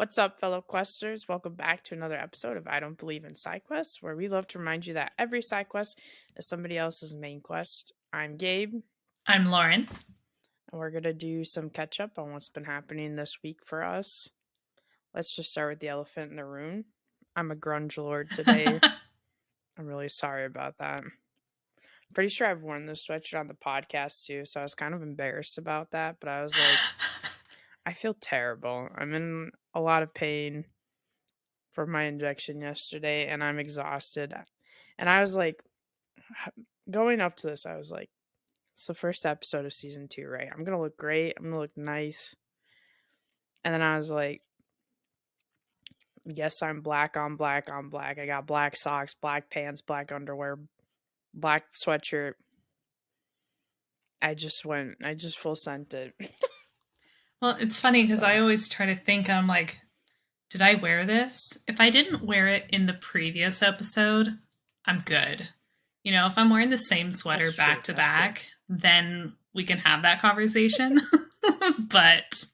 What's up, fellow questers? Welcome back to another episode of I Don't Believe in Side Quests, where we love to remind you that every side quest is somebody else's main quest. I'm Gabe, I'm Lauren. and we're going to do some catch up on what's been happening this week for us. Let's just start with the elephant in the room. I'm a grunge lord today. I'm really sorry about that. Pretty sure I've worn this sweatshirt on the podcast too, so I was kind of embarrassed about that, but I was like, I feel terrible. I'm in a lot of pain for my injection yesterday, and I'm exhausted. And I was like, going up to this, I was like, it's the first episode of season 2, right? I'm gonna look great. I'm gonna look nice. And then I was like, yes, I'm black on black on black. I got black socks, black pants, black underwear, black sweatshirt. I just full sent it. Well, it's funny because So. I always try to think, I'm like, did I wear this? If I didn't wear it in the previous episode, I'm good. You know, if I'm wearing the same sweater That's back true. to back, then we can have that conversation. But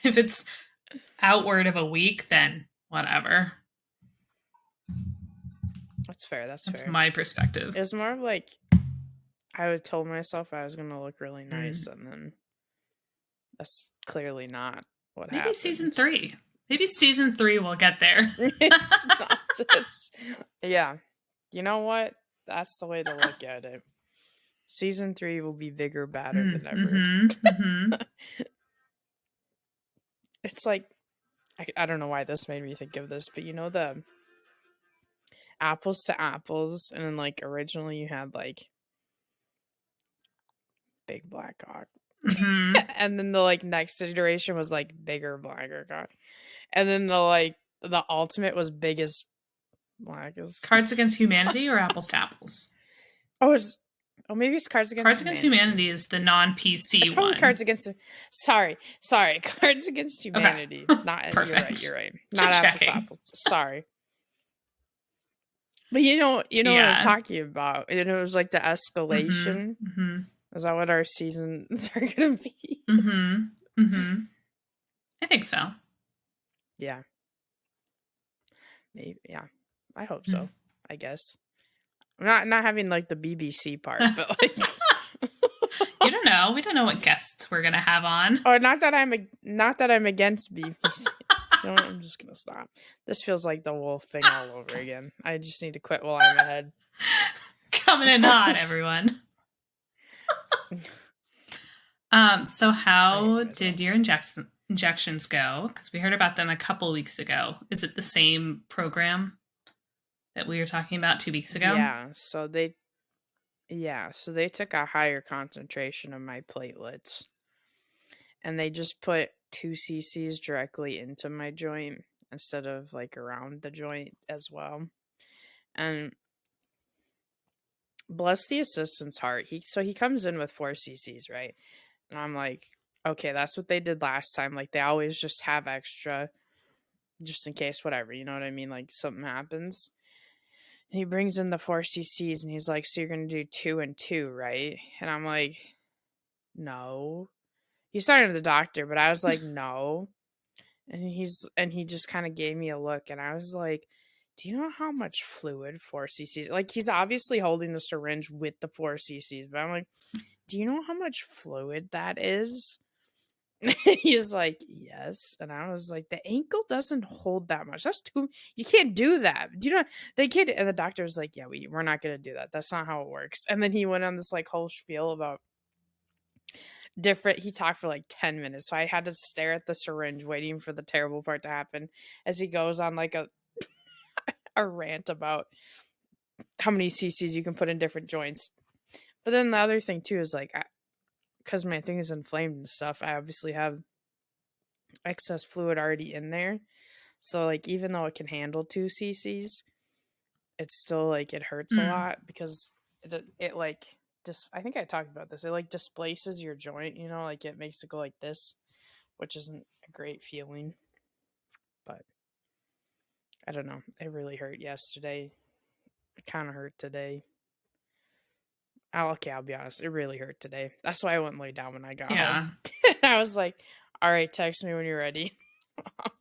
if it's outward of a week, then whatever. That's fair. That's That's fair. my perspective. It was more of like, I would told myself I was gonna look really nice, and then that's clearly not what Maybe happened. season 3. Maybe season 3 will get there. It's not just, yeah. You know what? That's the way to look at it. Season 3 will be bigger, badder than ever. It's like, I don't know why this made me think of this, but you know the apples to apples, and then like originally you had like Big Black Cock. And then the like next iteration was like bigger, blacker cock. And then the ultimate was biggest blackest. Cards Against Humanity or Apples to Apples? Maybe it's Cards Against Humanity is the non-PC one. Cards Against Sorry. Cards Against Humanity. Okay. Not Perfect. You're right. Not Apples to Apples. Sorry. But you know what I'm talking about. And it was like the escalation. Is that what our seasons are gonna be? I think so. Yeah. Maybe, yeah. I hope so. I guess. I'm not having like the BBC part, but like you don't know. We don't know what guests we're gonna have on. Or not that I'm against BBC. You know what? I'm just gonna stop. This feels like the wolf thing all over again. I just need to quit while I'm ahead. Coming in hot, everyone. So how did your injections go? Because we heard about them a couple weeks ago. Is it the same program that we were talking about 2 weeks ago? Yeah. So they took a higher concentration of my platelets, and they just put 2 cc's directly into my joint instead of like around the joint as well. And bless the assistant's heart, he comes in with 4 cc's, right? And I'm like, okay, that's what they did last time. Like, they always just have extra just in case, whatever, you know what I mean? Like, something happens. And he brings in the 4 cc's, and he's like, so you're gonna do 2 and 2, right? And I'm like, no. He started the doctor, but I was like, no. And he just kind of gave me a look, and I was like, do you know how much fluid 4 cc's? Like, he's obviously holding the syringe with the 4 cc's, but I'm like, do you know how much fluid that is? He's like, yes. And I was like, the ankle doesn't hold that much. That's too, you can't do that. Do you know, they can't. And the doctor's like, yeah, we're not going to do that. That's not how it works. And then he went on this like whole spiel about he talked for like 10 minutes. So I had to stare at the syringe waiting for the terrible part to happen as he goes on like a rant about how many cc's you can put in different joints. But then the other thing too is like, because my thing is inflamed and stuff, I obviously have excess fluid already in there. So like, even though it can handle 2 cc's, it's still like, it hurts a lot because it like I think I talked about this. It like displaces your joint, you know, like it makes it go like this, which isn't a great feeling. But I don't know. It really hurt yesterday. It kind of hurt today. I'll be honest. It really hurt today. That's why I went and lay down when I got home. I was like, all right, text me when you're ready.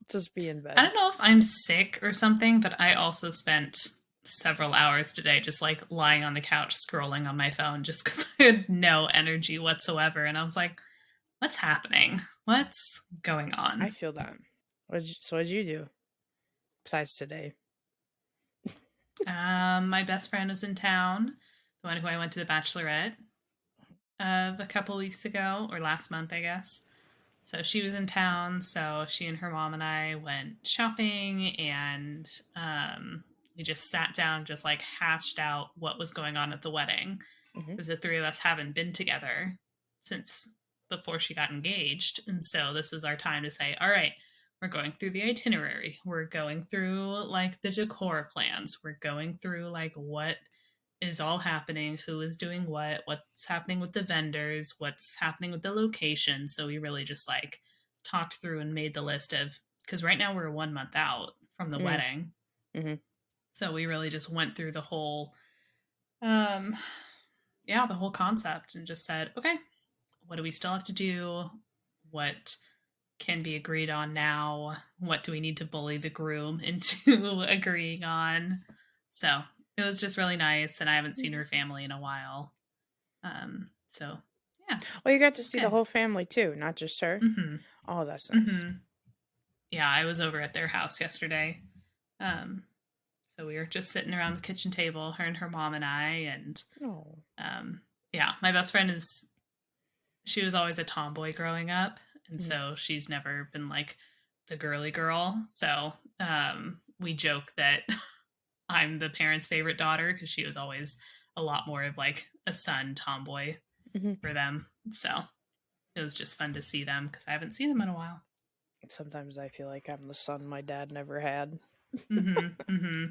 Just be in I bed. don't know if I'm sick or something, but I also spent several hours today just like lying on the couch scrolling on my phone just because I had no energy whatsoever. And I was like, what's happening? What's going I on? feel that. So what'd you do besides today? My best friend was in town, the one who I went to the bachelorette of a couple weeks ago, or last month, I guess. So she was in town, so she and her mom and I went shopping, and we just sat down, just like hashed out what was going on at the wedding. Hmm. Because the three of us haven't been together since before she got engaged. And so this is our time to say, all right, we're going through the itinerary. We're going through like the decor plans. We're going through like what is all happening, who is doing what, what's happening with the vendors, what's happening with the location. So we really just like talked through and made the list of, because right now we're 1 month out from the Mm-hmm. wedding. Mm-hmm. So we really just went through the whole, um, yeah, the whole concept and just said, okay, what do we still have to do? What can be agreed on now? What do we need to bully the groom into agreeing on? So it was just really nice, and I haven't seen her family in a while. So yeah, Well, you got it to was see the good. whole family too, not just her. Mm-hmm. Oh, that's nice. Mm-hmm. Yeah, I was over at their house yesterday. Um, so we were just sitting around the kitchen table, her and her mom and I, and Oh. um, yeah, my best friend is she was always a tomboy growing up, and Mm. so she's never been like the girly girl. So we joke that I'm the parents' favorite daughter because she was always a lot more of like a son tomboy Mm-hmm. for them. So it was just fun to see them because I haven't seen them in a while. Sometimes I feel like I'm the son my dad never had. Mm-hmm. Mm-hmm.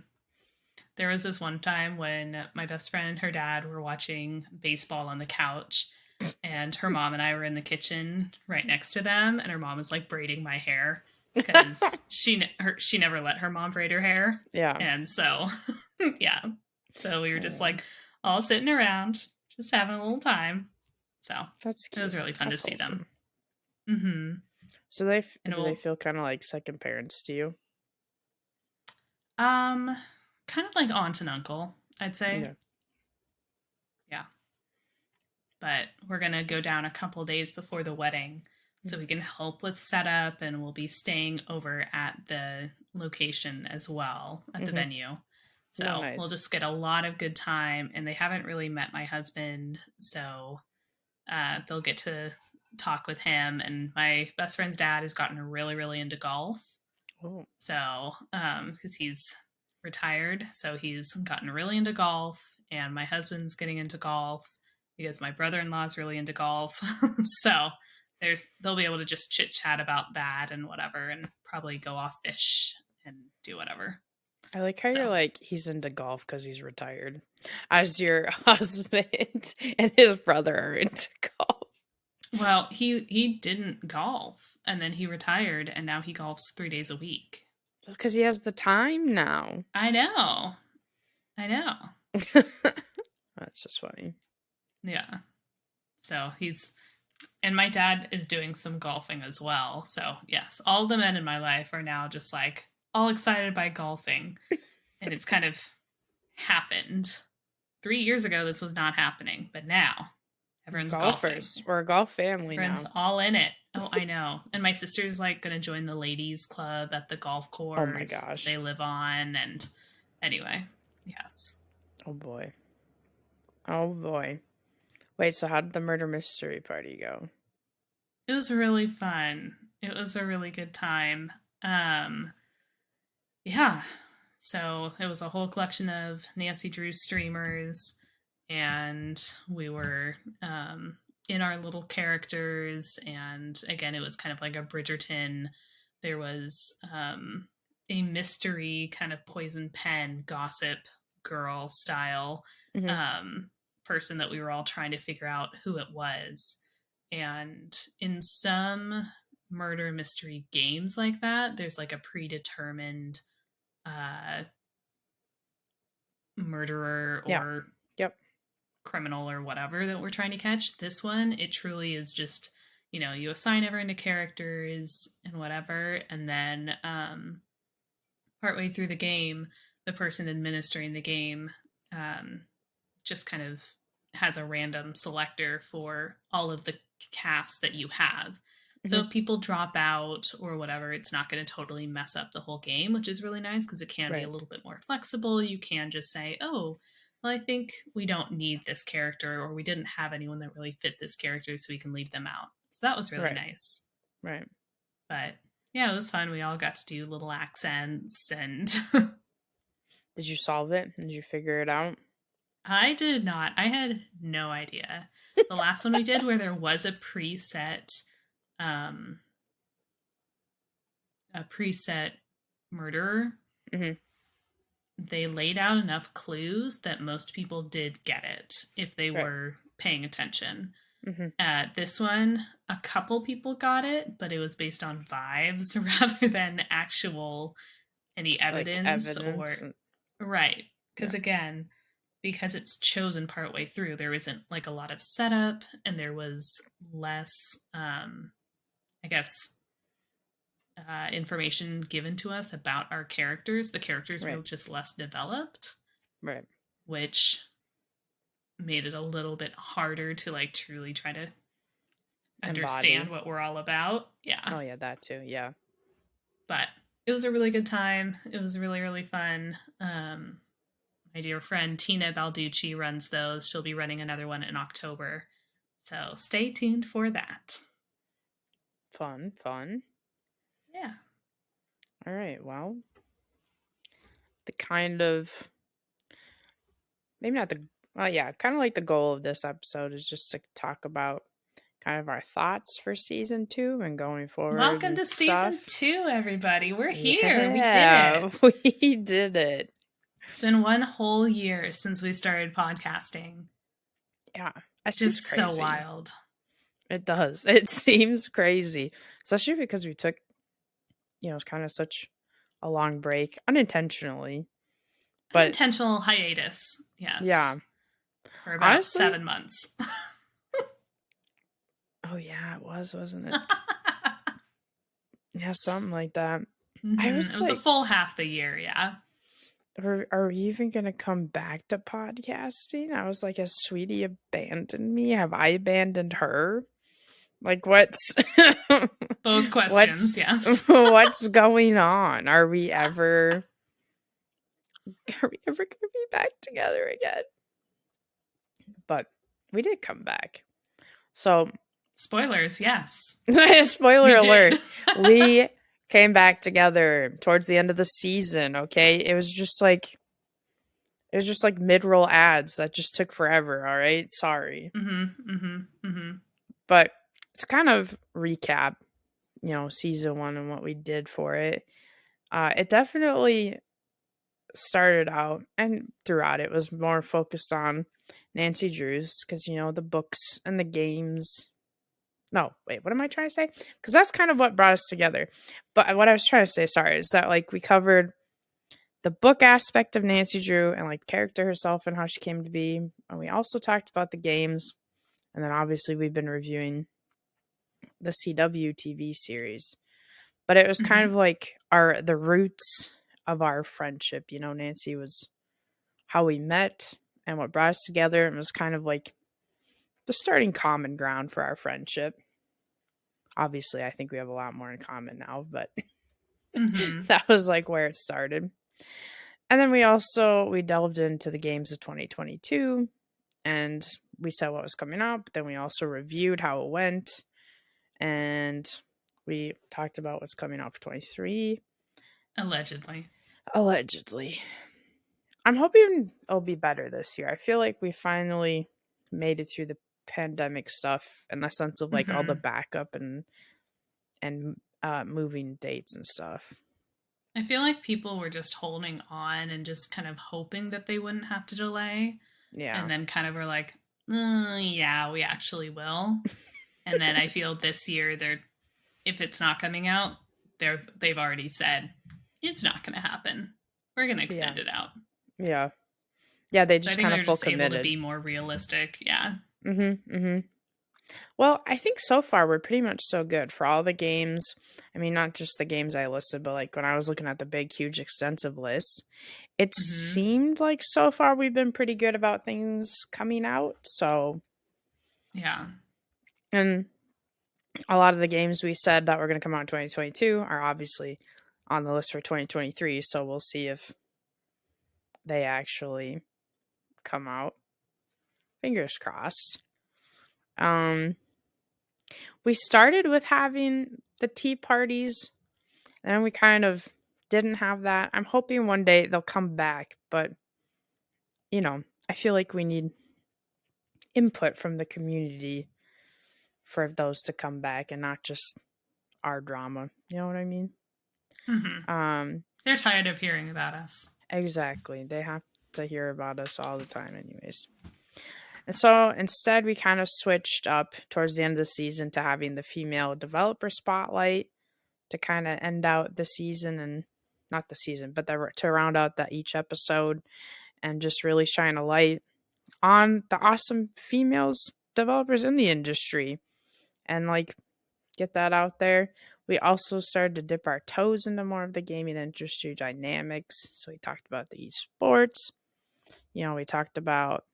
There was this one time when my best friend and her dad were watching baseball on the couch, and her mom and I were in the kitchen right next to them, and her mom was like braiding my hair because she never let her mom braid her hair, Yeah. and so yeah, so we were just Oh, like all sitting around, just having a little time. So that's it was cute. really fun to That's see them. wholesome. Mm-hmm. So And do they we'll feel kind of like second parents to you? um kind of like aunt and uncle, I'd say. Yeah. Yeah. But we're going to go down a couple days before the wedding so we can help with setup, and we'll be staying over at the location as well at the Mm-hmm. venue. No, So we'll nice. just get a lot of good time, and they haven't really met my husband, so they'll get to talk with him. And my best friend's dad has gotten really, really into golf. Oh. So, because he's retired, so he's gotten really into golf, and my husband's getting into golf because my brother-in-law is really into golf. So they'll be able to just chit chat about that and whatever, and probably go off fish and do whatever. I like how you're So, like he's into golf because he's retired, as your husband and his brother are into golf. well, he didn't golf, and then he retired, and now he golfs 3 days a week. Because he has the time now. I know, I know. That's just funny. Yeah. So he's and my dad is doing some golfing as well. So, yes, all the men in my life are now just like all excited by golfing. And it's kind of happened. 3 years ago, this was not happening, but now everyone's golfing. Golfers. We're a golf family Everyone's now. all in it. Oh, I know. And my sister's like going to join the ladies' club at the golf Oh my course that gosh. they live on. And anyway, yes. Oh boy. Oh boy. Wait, so how did the murder mystery party go? It was really fun. It was a really good time. Yeah. So it was a whole collection of Nancy Drew streamers, and we were in our little characters. And again, it was kind of like a Bridgerton. There was a mystery kind of poison pen gossip girl style Hmm. um, person that we were all trying to figure out who it was. And in some murder mystery games like that, there's like a predetermined uh, murderer Yeah. or Yep. criminal or whatever that we're trying to catch. This one, it truly is just you assign everyone to characters and whatever, and then partway through the game, the person administering the game um, just kind of has a random selector for all of the cast that you have. So Mhm. if people drop out or whatever, it's not going to totally mess up the whole game, which is really nice because it can be a Right. little bit more flexible. You can just say, oh, well, I think we don't need this character, or we didn't have anyone that really fit this character, so we can leave them out. So that was really Right. nice. Right. But yeah, it was fun. We all got to do little accents, and Did you solve it? Did you figure it out? I did not. I had no idea. The last one we did, where there was um, a preset murderer, Mhm. they laid out enough clues that most people did get it if they Right. were paying attention. Mhm. This one, a couple people got it, but it was based on vibes rather than actual any Like evidence or evidence. right. Yeah. Because again, because it's chosen partway through, there isn't like a lot of setup, and there was less, I guess, information given to us about our characters. The characters were Right. just less developed, Right. which made it a little bit harder to like truly try to understand Embody. what we're all about. Yeah. Oh yeah, that too. Yeah. But it was a really good time. It was really, really fun. My dear friend Tina Balducci runs those. She'll be running another one in October. So stay tuned for that. Fun. Fun. Yeah. All right. Well, the kind of maybe not the well, yeah, kind of like the goal of this episode is just to talk about kind of our thoughts for season 2 and going forward Welcome and to season stuff. 2, everybody. We're here. We did Yeah, it. we did it. It's been one whole year since we started podcasting. Yeah, that seems Just so crazy. wild. It does. It seems crazy, especially because we took, kind of such a long break unintentionally. But Unintentional hiatus. Yes. yeah, For about honestly, 7 months. oh yeah, it was, wasn't it? Yeah, something like that. I It was was a like, full half the year, yeah. are we even gonna come back to podcasting? I was like, has Sweetie abandoned me? Have I abandoned her? Like, what's Both what's questions, yes. what's going on? Are we ever gonna be back together again? But we did come back. So Spoilers, yes. spoiler We alert, did. we came back together towards the end of the season, okay? It was just like mid-roll ads that just took forever, all right? Sorry. But to kind of recap, season 1 and what we did for it. It definitely started out and throughout it was more focused on Nancy Drews because the books and the games. No, wait, what am I trying to say? Because that's kind of what brought us together. But what I was trying to say, sorry, is that like we covered the book aspect of Nancy Drew and like character herself and how she came to be, and we also talked about the games, and then obviously we've been reviewing the CW TV series. But it was kind of like the roots of our friendship. Nancy was how we met and what brought us together, and it was kind of like the starting common ground for our friendship. Obviously, I think we have a lot more in common now, but that was like where it started. And then we delved into the games of 2022, and we saw what was coming up. But then we also reviewed how it went, and we talked about what's coming out for 23. Allegedly. I'm hoping it'll be better this year. I feel like we finally made it through the pandemic stuff in the sense of like all the backup and moving dates and stuff. I feel like people were just holding on and just kind of hoping that they wouldn't have to delay. Yeah. And then kind of were like, yeah, we actually will. And then I feel this year if it's not coming out, they've already said it's not going to happen. We're going to extend it out. Yeah. Yeah, they So I just think kind we of were full just able to committed. be more realistic. Yeah. Mm-hmm. Well, I think so far we're pretty much so good for all the games. I mean, not just the games I listed, but like when I was looking at the big, huge, extensive list, it Mm-hmm. seemed like so far we've been pretty good about things coming out. So, Yeah. and a lot of the games we said that were going to come out in 2022 are obviously on the list for 2023. So we'll see if they actually come out. Fingers crossed. Um, we started with having the tea parties, and then we kind of didn't have that. I'm hoping one day they'll come back, but I feel like we need input from the community for those to come back and not just our drama. You know what I mean? Mm-hmm. Um, They're tired of hearing about us. exactly. They have to hear about us all the time, anyways. And so instead, we kind of switched up towards the end of the season to having the female developer spotlight to kind of end out the season and not the season, but to round out that each episode and just really shine a light on the awesome females developers in the industry and like get that out there. We also started to dip our toes into more of the gaming industry dynamics. So we talked about the esports. We talked about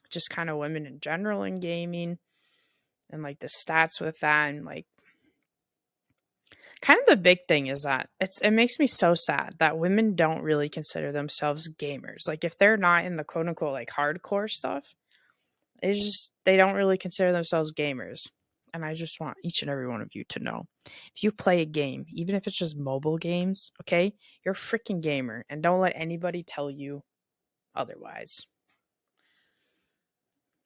just kind of women in general in gaming and like the stats with that and like kind of the big thing is that it makes me so sad that women don't really consider themselves gamers. Like if they're not in the quote unquote like hardcore stuff, it's just they don't really consider themselves gamers. And I just want each and every one of you to know. If you play a game, even if it's just mobile games, okay, you're a freaking gamer and don't let anybody tell you otherwise.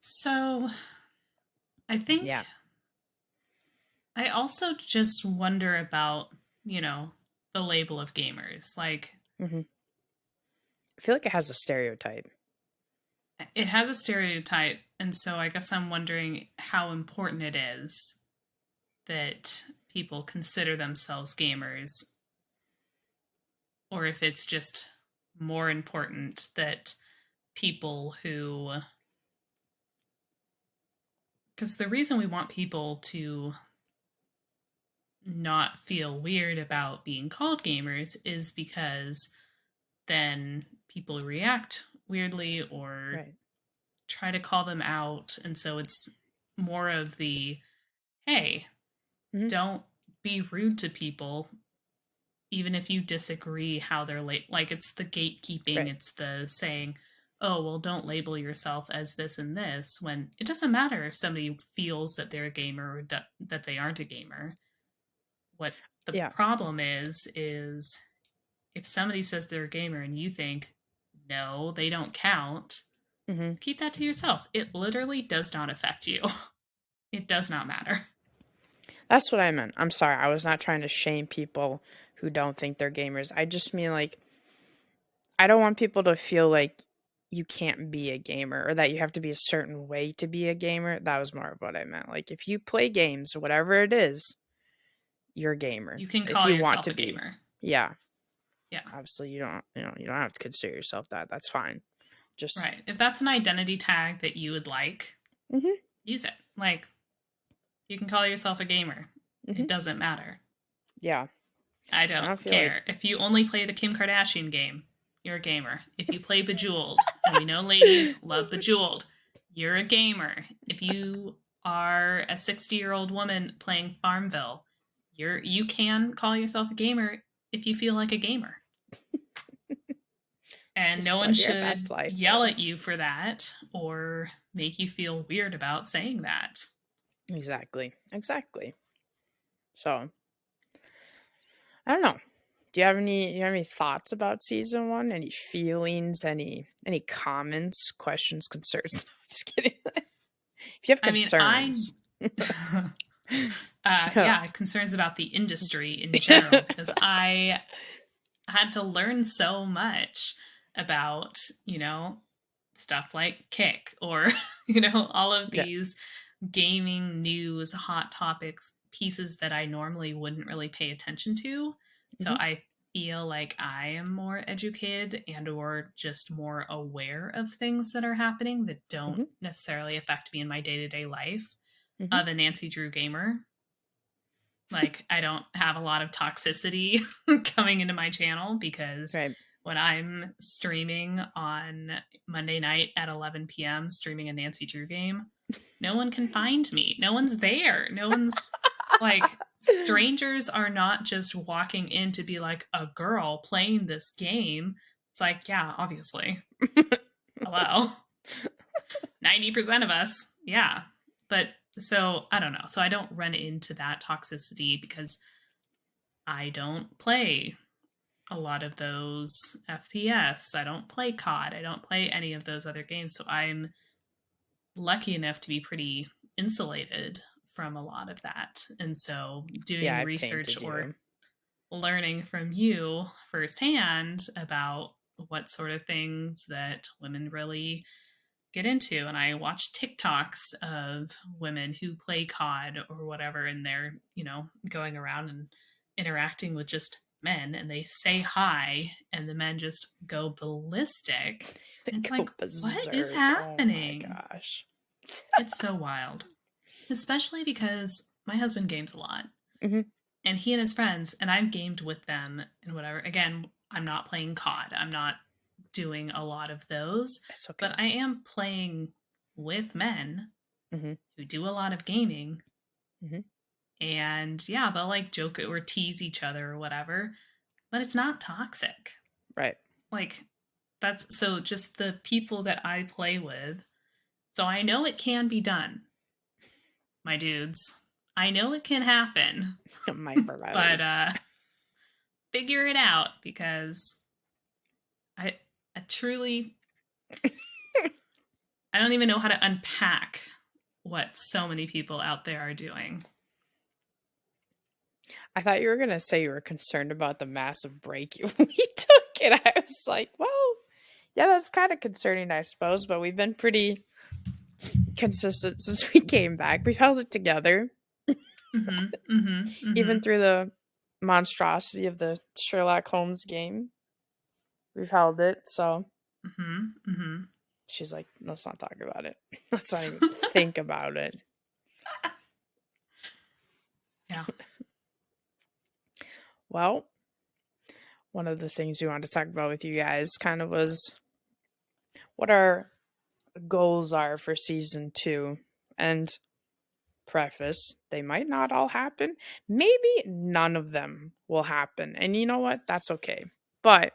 So I think Yeah. I also just wonder about, you know, the label of gamers. Like, I feel like it has a stereotype. it has a stereotype, and so I guess I'm wondering how important it is that people consider themselves gamers, or if it's just more important that people who. Because the reason we want people to not feel weird about being called gamers is because then people react weirdly or Right. try to call them out. And so it's more of the hey, hmm don't be rude to people, even if you disagree how they're like it's the gatekeeping, Right. it's the saying, oh, well, don't label yourself as this and this when it doesn't matter if somebody feels that they're a gamer or that they aren't a gamer. What the Yeah. problem is if somebody says they're a gamer and you think, no, they don't count, hmm keep that to yourself. It literally does not affect you. It does not matter. That's what I meant. I'm sorry. I was not trying to shame people who don't think they're gamers. I just mean like I don't want people to feel like you can't be a gamer or that you have to be a certain way to be a gamer. That was more of what I meant. Like if you play games, whatever it is, you're a gamer. You can If call you want yourself to a be. gamer. Yeah. Yeah. Obviously you don't have to consider yourself that. That's fine. Just Right. If that's an identity tag that you would like, mhm. use it. Like, you can call yourself a gamer. It Mhm. doesn't matter. Yeah. I I don't don't feel like care. If you only play the Kim Kardashian game, you're a gamer. If you play Bejeweled, and we know ladies love Bejeweled, you're a gamer. If you are a 60-year-old woman playing Farmville, you can call yourself a gamer if you feel like a gamer. And no just one live your best should life, yell baby. at you for that or make you feel weird about saying that. Exactly. Exactly. So I don't know. Do you have any thoughts about season one? Any feelings? Any comments, questions, concerns? Just kidding. If you have I mean, I concerns, yeah, I have concerns about the industry in general because I had to learn so much about, stuff like Kick or, all of yeah. these gaming news, hot topics, pieces that I normally wouldn't really pay attention to. So hmm I feel like I am more educated and or just more aware of things that are happening that don't hmm necessarily affect me in my day-to-day life. Mhm. of a Nancy Drew gamer. Like, I don't have a lot of toxicity coming into my channel because Right. when I'm streaming on Monday night at 11 p.m., streaming a Nancy Drew game, no one can find me. No one's there. No one's like, strangers are not just walking in to be like a girl playing this game. It's like, yeah, obviously. Hello. 90% of us. Yeah. But so I don't know. So I don't run into that toxicity because I don't play a lot of those FPS. I don't play COD. I don't play any of those other games. So I'm lucky enough to be pretty insulated from a lot of that. And so Yeah, doing I've research tainted or you. learning from you firsthand about what sort of things that women really get into. And I watch TikToks of women who play COD or whatever, and they're, going around and interacting with just men, and they say hi, and the men just go ballistic. They And it's go like, what is berserk. Oh my happening? gosh. It's so wild, especially because my husband games a lot, Mhm. and he and his friends, and I've gamed with them and whatever. Again, I'm not playing COD. I'm not doing a lot of those, It's okay. but I am playing with men Mhm. who do a lot of gaming. Mhm. And yeah, they'll like joke or tease each other or whatever, but it's not toxic. Right. Like, that's so just the people that I play with. So I know it can be done, my dudes. I know it can happen, My but bros. figure it out because I I truly I don't even know how to unpack what so many people out there are doing. I thought you were gonna say you were concerned about the massive break we took, and I was like, well, yeah, that's kind of concerning, I suppose. But we've been pretty consistent since we came back. We've held it together, Mhm. Mhm. even Mhm. through the monstrosity of the Sherlock Holmes game. We've held it. So Mhm. Mhm. she's like, let's not talk about it. Let's not even think about it. Yeah. Well, one of the things we wanted to talk about with you guys kind of was what our goals are for season 2. And preface, they might not all happen. Maybe none of them will happen. And you know what? That's okay. But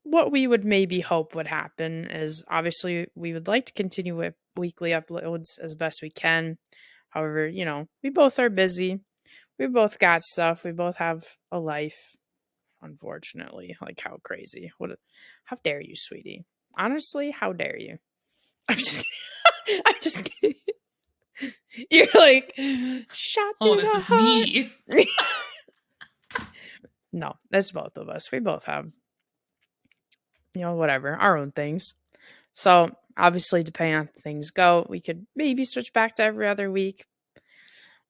what we would maybe hope would happen is obviously we would like to continue with weekly uploads as best we can. However, we both are busy. We both got stuff. We both have a life, unfortunately. Like, how crazy. How dare you, sweetie? Honestly, how dare you? I'm just kidding. I'm just kidding. You're like, shot Oh, through this the is heart. me. No, that's both of us. We both have, whatever, our own things. So, obviously, depending on how things go, we could maybe switch back to every other week.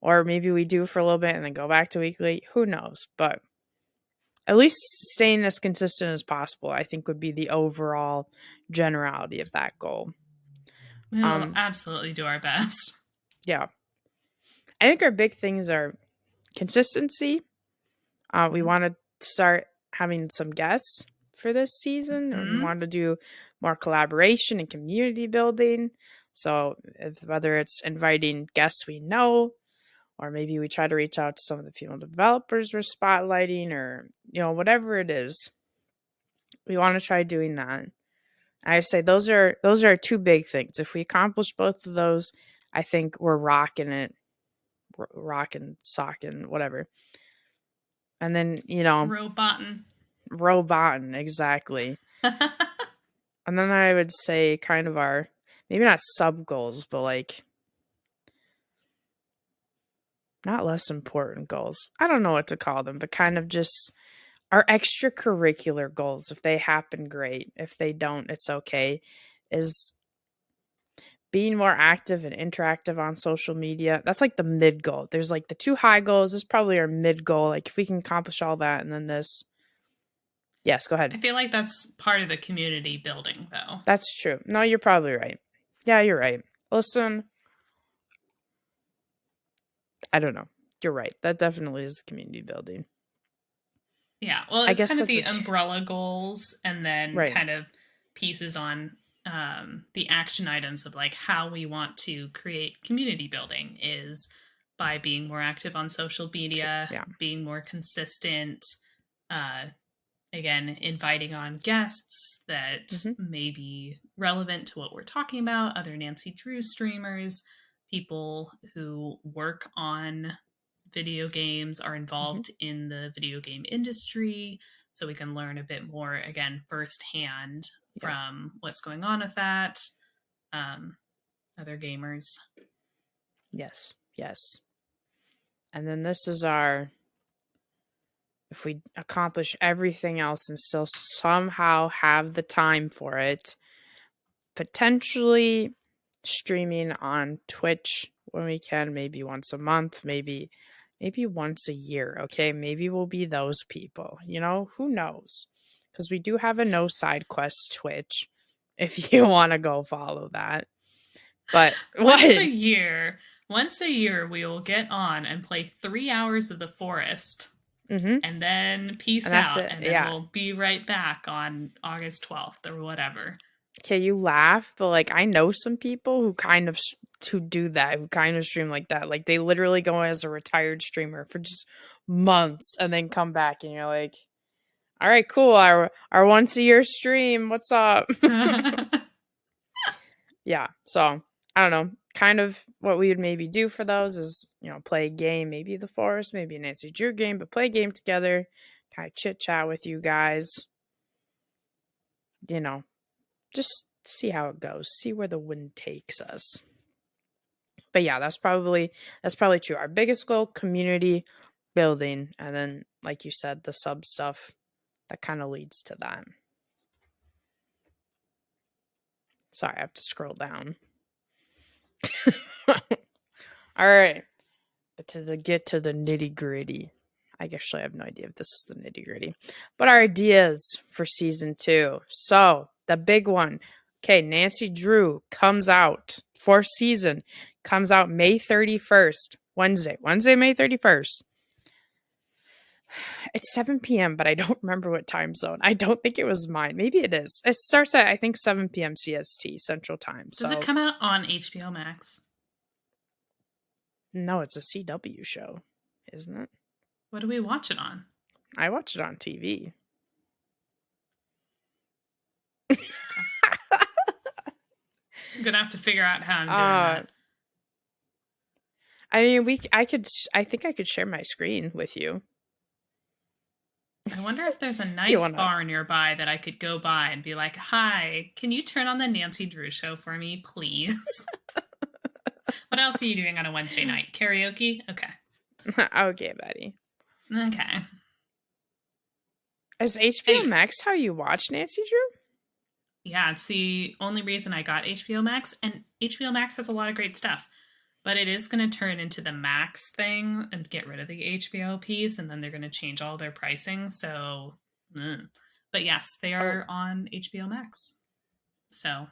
Or maybe we do for a little bit and then go back to weekly. Who knows? But at least staying as consistent as possible, I think, would be the overall generality of that goal. We will Um, absolutely do our best. yeah. I think our big things are consistency. We want to start having some guests for this season, and we Mm-hmm. want to do more collaboration and community building. So, whether it's inviting guests we know, or maybe we try to reach out to some of the female developers we're spotlighting, or whatever it is, we want to try doing that. I say those are two big things. If we accomplish both of those, I think we're rocking it, rocking, socking, whatever. And then Robotin. robotin exactly. And then I would say kind of our maybe not sub goals, but like not less important goals. I don't know what to call them, but kind of just our extracurricular goals. If they happen, great. If they don't, it's okay. Is being more active and interactive on social media. That's like the mid goal. There's like the two high goals. This is probably our mid goal. Like if we can accomplish all that and then this. Yes, go ahead. I feel like that's part of the community building, though. That's true. No, you're probably right. Yeah, you're right. Listen, I don't know. You're right. That definitely is the community building. Yeah, well, I it's guess kind of that's the umbrella goals and then right. kind of pieces on the action items of like how we want to create community building is by being more active on social True. media, Yeah. being more consistent, uh, again, inviting on guests that Hmm. may be relevant to what we're talking about, other Nancy Drew streamers, people who work on video games, are Hmm. involved in the video game industry, so we can learn a bit more, again, firsthand Yeah. from what's going on with that, other gamers. Yes. Yes. And then this is our, if we accomplish everything else and still somehow have the time for it, potentially streaming on Twitch when we can, maybe once a month, maybe once a year. Okay, maybe we'll be those people. Who knows? Because we do have a No Side Quest Twitch. If you want to go follow that, but Once a what? year, once a year, we will get on and play 3 hours of the forest Mm-hmm. and then peace And that's out, it. and then Yeah. we'll be right back on August 12th or whatever. Okay, you laugh, but like I know some people who who do that, who kind of stream like that. Like they literally go as a retired streamer for just months and then come back and you're like, "All right, cool. Our once a year stream. What's up?" Yeah. So, I don't know. Kind of what we would maybe do for those is, play a game, maybe the forest, maybe a Nancy Drew game, but play a game together, kind of chit chat with you guys, you know, just see how it goes, see where the wind takes us. But yeah, that's probably true. Our biggest goal, community building, and then like you said, the sub stuff that kind of leads to that. Sorry, I have to scroll down. All right, but get to the nitty gritty. I actually have no idea if this is the nitty gritty, but our ideas for season 2. So the big one. Okay, Nancy Drew comes out. Fourth season comes out May 31st, Wednesday, May 31st. It's 7 p.m., but I don't remember what time zone. I don't think it was mine. Maybe it is. It starts at, I think, 7 p.m. CST, Central Time. Does it So, come out on HBO Max? no, it's a CW show, isn't it? What do we watch it on? I watch it on TV. I'm gonna have to figure out how I'm doing uh, that. I mean, I think I could share my screen with you. I wonder if there's a You nice want to? bar nearby that I could go by and be like, "Hi, can you turn on the Nancy Drew show for me, please?" What else are you doing on a Wednesday night? Karaoke? Okay. Okay, buddy. Okay. Is HBO Anyway, Max how you watch Nancy Drew? yeah, it's the only reason I got HBO Max, and HBO Max has a lot of great stuff. But it is going to turn into the Max thing and get rid of the HBO piece, and then they're going to change all their pricing. So, but yes, they Oh, are on HBO Max. So,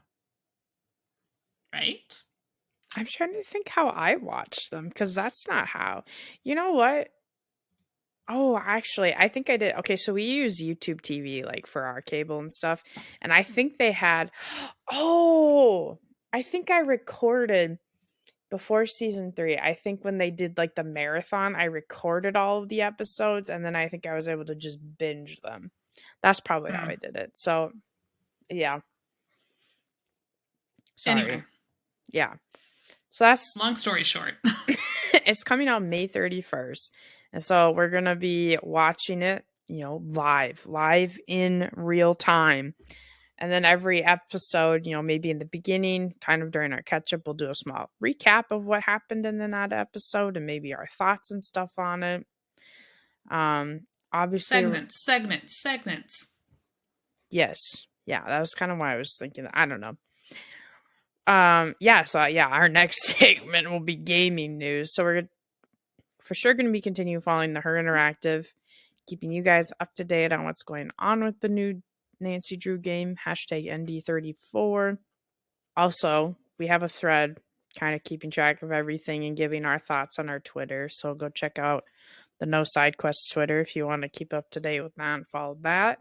right? I'm trying to think how I watch them because that's not how. You know what? Oh, actually, I think I did. Okay, so we use YouTube TV like for our cable and stuff, and I think they had. Oh, I think I recorded before season 3. I think when they did like the marathon, I recorded all of the episodes, and then I think I was able to just binge them. That's probably how Hmm. I did it. So, yeah, Anyway, sorry. Yeah. So that's long story short. it's coming out May 31st. And so we're going to be watching it, live in real time. And then every episode, maybe in the beginning, kind of during our catch up, we'll do a small recap of what happened in that episode and maybe our thoughts and stuff on it. Obviously, Segments. yes. Yeah, that was kind of why I was thinking. I don't know. Yeah, so yeah, our next segment will be gaming news. So we're for sure going to be continuing following the Her Interactive, keeping you guys up to date on what's going on with the new Nancy Drew game, hashtag ND34. Also, we have a thread kind of keeping track of everything and giving our thoughts on our Twitter. So go check out the No Side Quest Twitter if you want to keep up to date with that and follow that.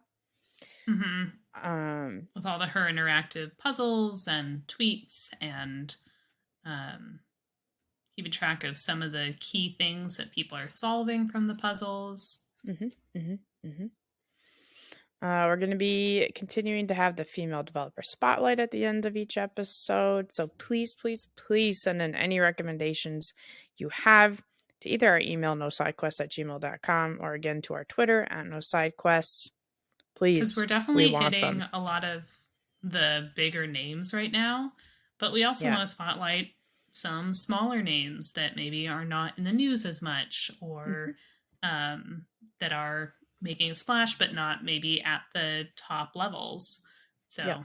Mm-hmm. Um, With all her interactive puzzles and tweets and um, keeping track of some of the key things that people are solving from the puzzles. mm-hmm, mm-hmm, mm-hmm. We're going to be continuing to have the female developer spotlight at the end of each episode. So please, please, please send in any recommendations you have to either our email, nosidequests@gmail.com, or again to our Twitter at nosidequests. Because Please, we're we definitely want hitting them. a lot of the bigger names right now, but we also Yeah. want to spotlight some smaller names that maybe are not in the news as much Mm-hmm. or that are making a splash but not maybe at the top levels. Yep. So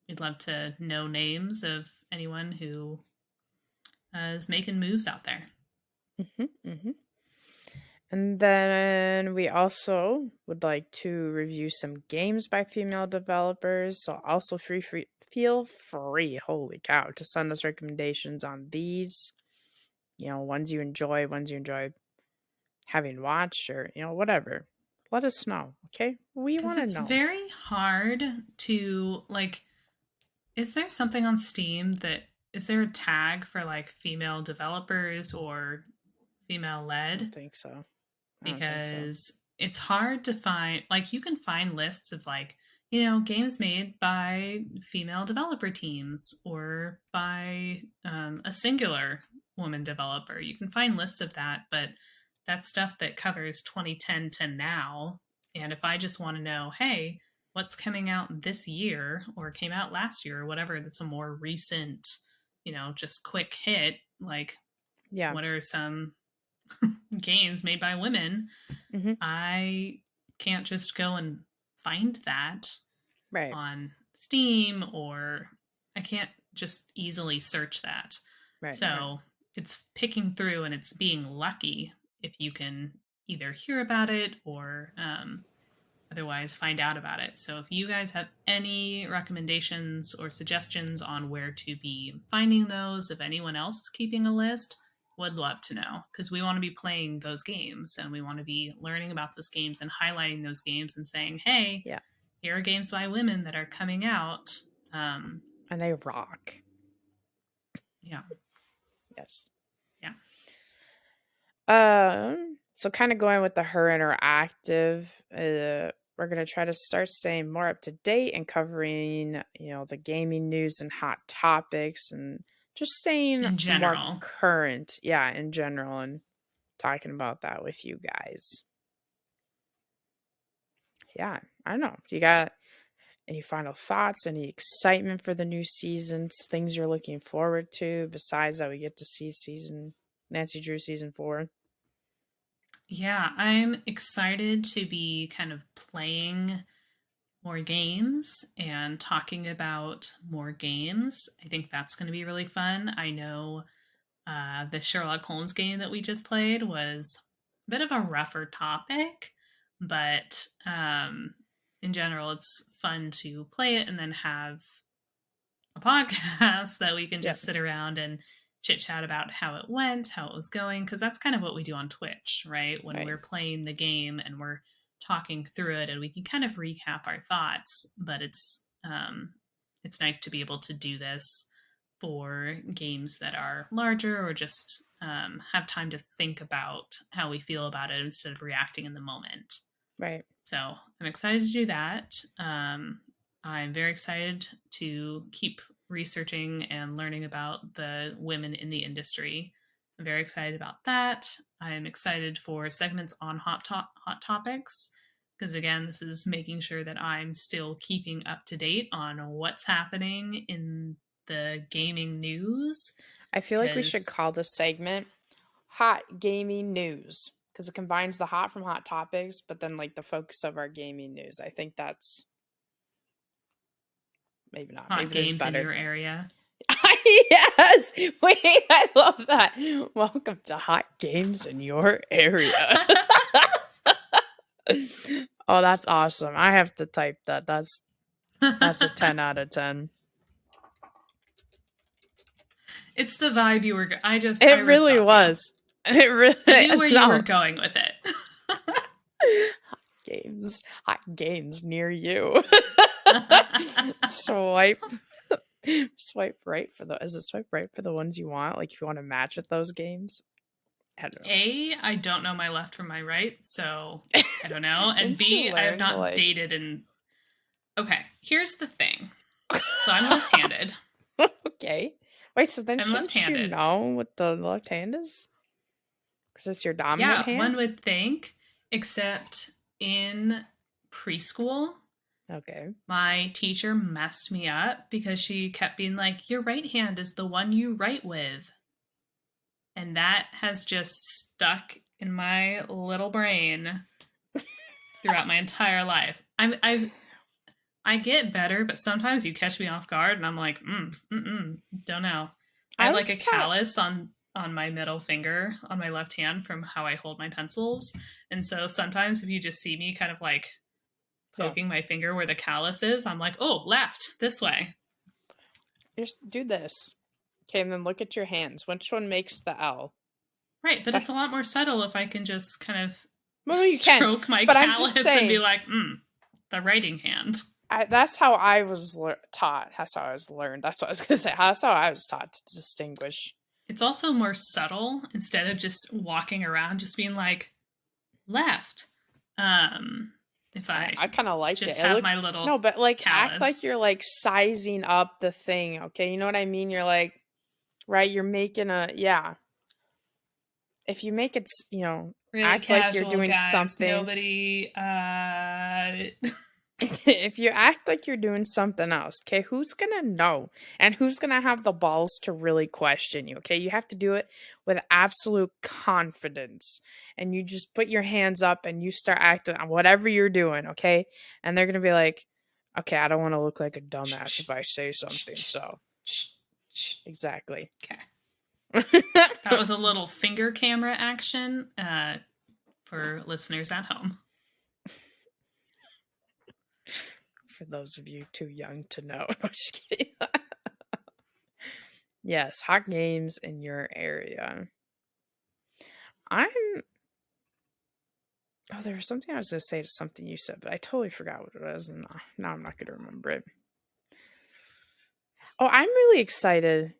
we'd love to know names of anyone who is making moves out there. Mm-hmm. Mm-hmm. And then we also would like to review some games by female developers. So also feel free, holy cow, to send us recommendations on these. Ones you enjoy having watched, or whatever. Let us know, okay? We Because want to it's know. very hard to like. Is there something on Steam that is there a tag for like female developers or female I don't led? think so. I don't think so. Because it's hard to find, like, you can find lists of like, games made by female developer teams or by a singular woman developer. You can find lists of that, but that's stuff that covers 2010 to now. And if I just want to know, hey, what's coming out this year or came out last year or whatever, that's a more recent, just quick hit, like, Yeah. what are some games made by women? Mm-hmm. I can't just go and find that Right. on Steam, or I can't just easily search that. Right. Right. So it's picking through and it's being lucky if you can either hear about it or otherwise find out about it. So if you guys have any recommendations or suggestions on where to be finding those, if anyone else is keeping a list, would love to know, because we want to be playing those games and we want to be learning about those games and highlighting those games and saying, hey, Yeah. here are games by women that are coming out. And they rock. Yeah. Yes. Yeah. So kind of going with the Her Interactive, we're going to try to start staying more up to date and covering, the gaming news and hot topics and just staying In more general. current, yeah, in general, and talking about that with you guys. Yeah, I don't know. You got any final thoughts, any excitement for the new seasons, things you're looking forward to besides that we get to see Nancy Drew season 4? Yeah, I'm excited to be kind of playing more games and talking about more games. I think that's going to be really fun. I know the Sherlock Holmes game that we just played was a bit of a rougher topic, but in general, it's fun to play it and then have a podcast that we can Yep. just sit around and chit chat about how it went, how it was going, because that's kind of what we do on Twitch, right? When Right. we're playing the game and we're talking through it, and we can kind of recap our thoughts. But it's nice to be able to do this for games that are larger or just have time to think about how we feel about it instead of reacting in the moment. Right. So I'm excited to do that. I'm very excited to keep researching and learning about the women in the industry. I'm very excited about that. I'm excited for segments on hot topics, because again, this is making sure that I'm still keeping up to date on what's happening in the gaming news. I feel like we should call this segment Hot Gaming News, because it combines the hot from Hot Topics, but then like the focus of our gaming news. I think that's maybe not. Hot Maybe there's games in better. your area. Yes! Wait, I love that. Welcome to Hot Games in Your Area. Oh, that's awesome. I have to type that. That's a 10 out of 10. It's the vibe you were. I It ripped really off you. was. It really. I knew where you were No. going with it. Hot games near you. Swipe, swipe right for the. Is it swipe right for the ones you want? Like if you want to match with those games. I don't know. I don't know my left from my right, so I don't know. And Didn't you B, I have learn to not like? dated in. Okay, here's the thing. So I'm left-handed. Okay. Wait, so then I'm shouldn't you left-handed. know what the left hand is? Because it's your dominant Yeah, one hand? would think, except in preschool, Okay. my teacher messed me up because she kept being like, your right hand is the one you write with. And that has just stuck in my little brain throughout my entire life. I get better, but sometimes you catch me off guard and I'm like, don't know. I I have like a was taught. callus on my middle finger on my left hand from how I hold my pencils. And so sometimes if you just see me kind of like Yeah. poking my finger where the callus is, I'm like, oh, left, this way. Just do this. Okay, and then look at your hands. Which one makes the L? Right, but it's a lot more subtle if I can just kind of Well, you can. stroke my But I'm just callus and be saying. like, the writing hand. That's how I was taught. That's how I was learned. That's what I was going to say. That's how I was taught to distinguish. It's also more subtle instead of just walking around, just being like, left. If I kind of liked just it. have It looks, my little no, but like callus. act like you're like sizing up the thing. Okay, you know what I mean? You're like, right? You're making yeah. If you make it, really act casual, like you're doing guys. something. Nobody. If you act like you're doing something else, okay, who's gonna know? And who's gonna have the balls to really question you? Okay, you have to do it with absolute confidence. And you just put your hands up and you start acting on whatever you're doing, okay? And they're gonna be like, okay, I don't want to look like a dumbass if I say something. So exactly. Okay. That was a little finger camera action for listeners at home. For those of you too young to know. I'm just kidding. Yes, hot games in your area. There was something I was going to say to something you said, but I totally forgot what it was, and now I'm not going to remember it. Oh, I'm really excited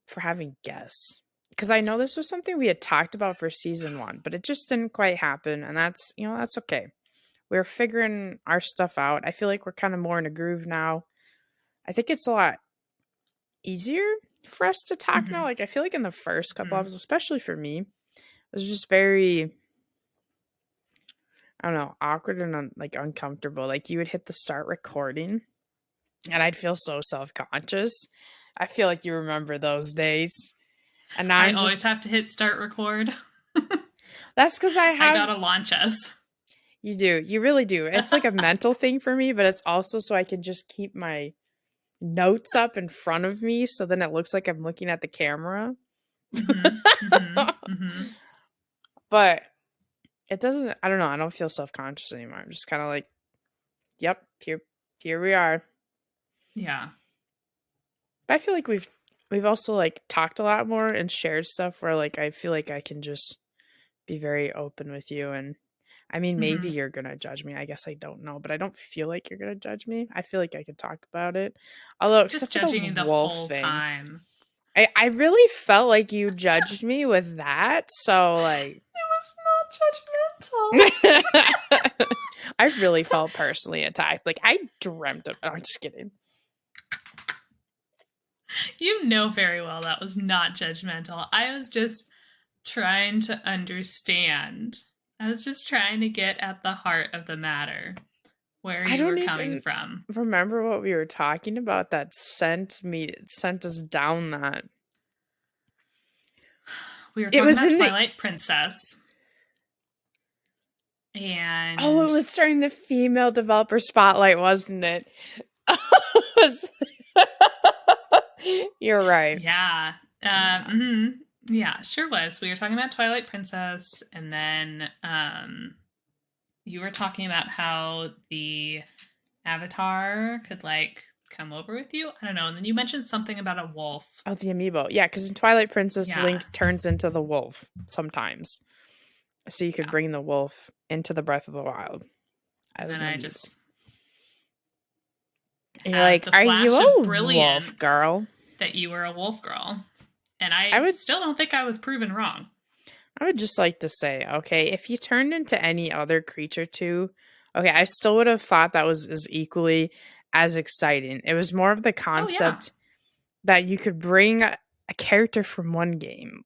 for having guests, because I know this was something we had talked about for season 1, but it just didn't quite happen, and that's okay. We're figuring our stuff out. I feel like we're kind of more in a groove now. I think it's a lot easier for us to talk now. Like, I feel like in the first couple episodes, especially for me, it was just very, I don't know, awkward and like uncomfortable. Like, you would hit the start recording and I'd feel so self-conscious. I feel like you remember those days. And now I always have to hit start record. That's because I gotta launch us. You do. You really do. It's like a mental thing for me, but it's also so I can just keep my notes up in front of me so then it looks like I'm looking at the camera. But it doesn't, I don't know, I don't feel self-conscious anymore. I'm just kind of like, yep, here we are. Yeah. But I feel like we've also like talked a lot more and shared stuff where like I feel like I can just be very open with you. And I mean, maybe you're gonna judge me. I guess I don't know, but I don't feel like you're gonna judge me. I feel like I can talk about it. Although, just except judging for you the wolf whole thing, time. I really felt like you judged me with that. So like, it was not judgmental. I really felt personally attacked. Like I dreamt of. I'm just kidding. You know very well that was not judgmental. I was just trying to understand. I was just trying to get at the heart of the matter, where you were coming from. Remember what we were talking about that sent us down that. We were talking about Twilight Princess. And it was during the female developer spotlight, wasn't it? You're right. Yeah. Yeah, sure was. We were talking about Twilight Princess, and then you were talking about how the Avatar could like come over with you. I don't know. And then you mentioned something about a wolf. Oh, the amiibo. Yeah, because in Twilight Princess, Yeah. Link turns into the wolf sometimes. So you could Yeah. bring the wolf into the Breath of the Wild And as then an I amiibo. just And you're had like, the are you flash of a wolf brilliance girl? that you were a wolf girl. And I I would still don't think I was proven wrong. I would just like to say, okay, if you turned into any other creature too, okay, I still would have thought that was as equally as exciting. It was more of the Oh, yeah. concept that you could bring a character from one game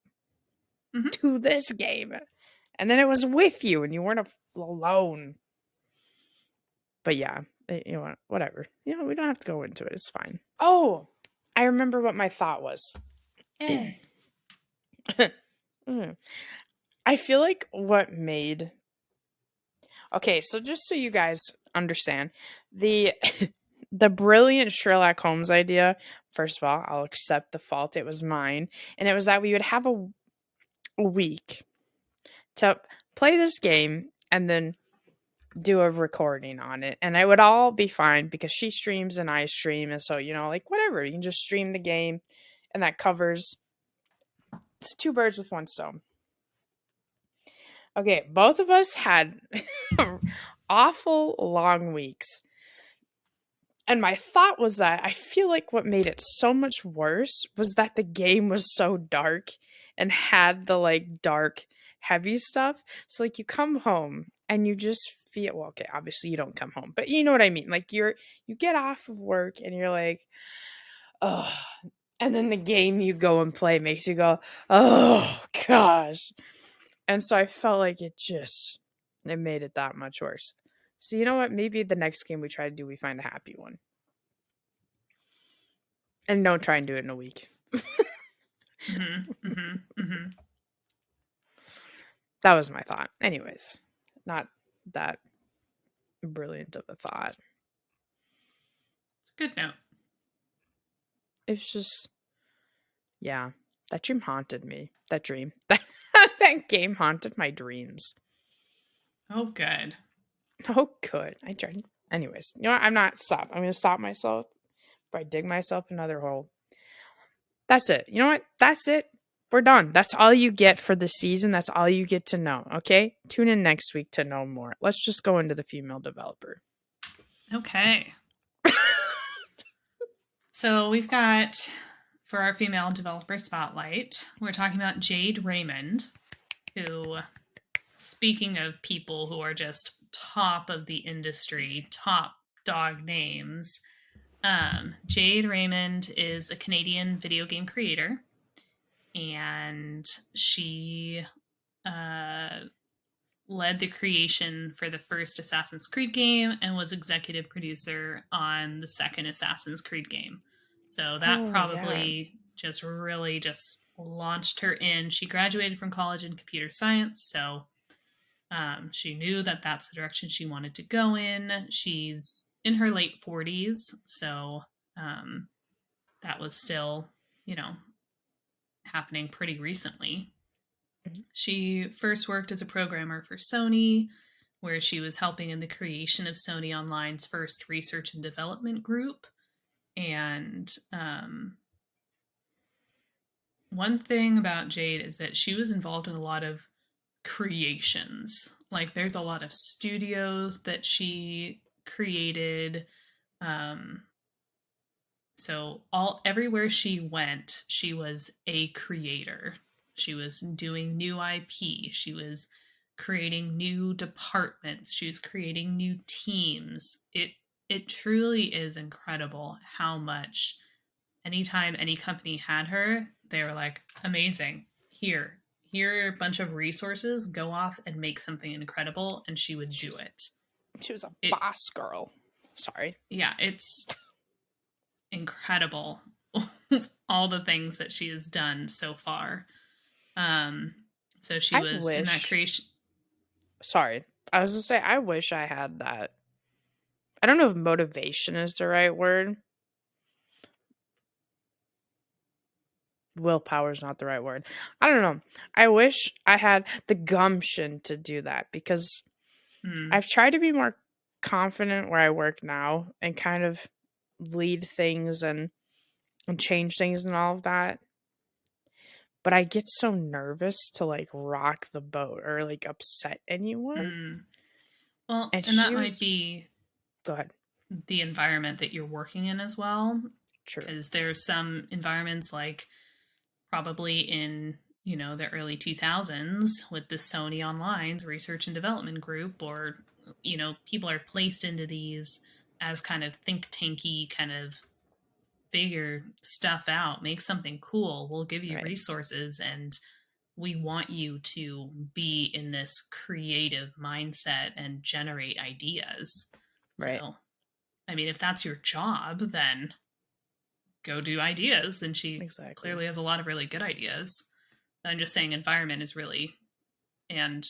Hmm. to this game, and then it was with you, and you weren't alone. But yeah, you know what? Whatever. You know, we don't have to go into it. It's fine. Oh, I remember what my thought was. Hey. Mm. I feel like what made okay, so just so you guys understand, the the brilliant Sherlock Holmes idea, first of all, I'll accept the fault. It was mine. And it was that we would have a week to play this game and then do a recording on it. And it would all be fine because she streams and I stream. And so, you know, like whatever, you can just stream the game and that covers it's two birds with one stone. Okay, both of us had awful long weeks. And my thought was that I feel like what made it so much worse was that the game was so dark and had the like dark, heavy stuff. So like you come home and you just feel well, okay, obviously you don't come home, but you know what I mean. Like you get off of work and you're like, oh, and then the game you go and play makes you go, oh gosh. And so I felt like it made it that much worse. So you know what? Maybe the next game we try to do, we find a happy one. And don't try and do it in a week. Mm-hmm, mm-hmm, mm-hmm. That was my thought. Anyways, not that brilliant of a thought. It's a good note. It's just, yeah, that dream haunted me. That dream. That game haunted my dreams. Oh, good. Oh, good. I tried. Anyways, you know what? I'm not stop. I'm going to stop myself before I dig myself another hole. That's it. You know what? That's it. We're done. That's all you get for the season. That's all you get to know. Okay? Tune in next week to know more. Let's just go into the female developer. Okay. So we've got, for our female developer spotlight, we're talking about Jade Raymond, who, speaking of people who are just top of the industry, top dog names, Jade Raymond is a Canadian video game creator, and she led the creation for the first Assassin's Creed game and was executive producer on the second Assassin's Creed game. So that probably just really just launched her in. She graduated from college in computer science, so she knew that that's the direction she wanted to go in. She's in her late 40s, so that was still, you know, happening pretty recently. She first worked as a programmer for Sony, where she was helping in the creation of Sony Online's first research and development group. And one thing about Jade is that she was involved in a lot of creations. Like there's a lot of studios that she created. So everywhere she went, she was a creator. She was doing new IP. She was creating new departments. She was creating new teams. It truly is incredible how much anytime any company had her, they were like, amazing. Here are a bunch of resources, go off and make something incredible, and she would do it. She was a boss girl. Sorry. Yeah, it's incredible. All the things that she has done so far. So she was in that creation. Sorry. I was gonna say I wish I had that. I don't know if motivation is the right word. Willpower is not the right word. I don't know. I wish I had the gumption to do that because I've tried to be more confident where I work now and kind of lead things and change things and all of that. But I get so nervous to like rock the boat or like upset anyone. Mm. Well, And and that she might was, be go ahead. the environment that you're working in as well, True. because there's some environments like probably in the early 2000s with the Sony Online's research and development group, or people are placed into these as kind of think tanky, kind of figure stuff out, make something cool, we'll give you Right. resources, and we want you to be in this creative mindset and generate ideas. Right. So I mean, if that's your job, then go do ideas. And she Exactly. clearly has a lot of really good ideas. I'm just saying environment is really, and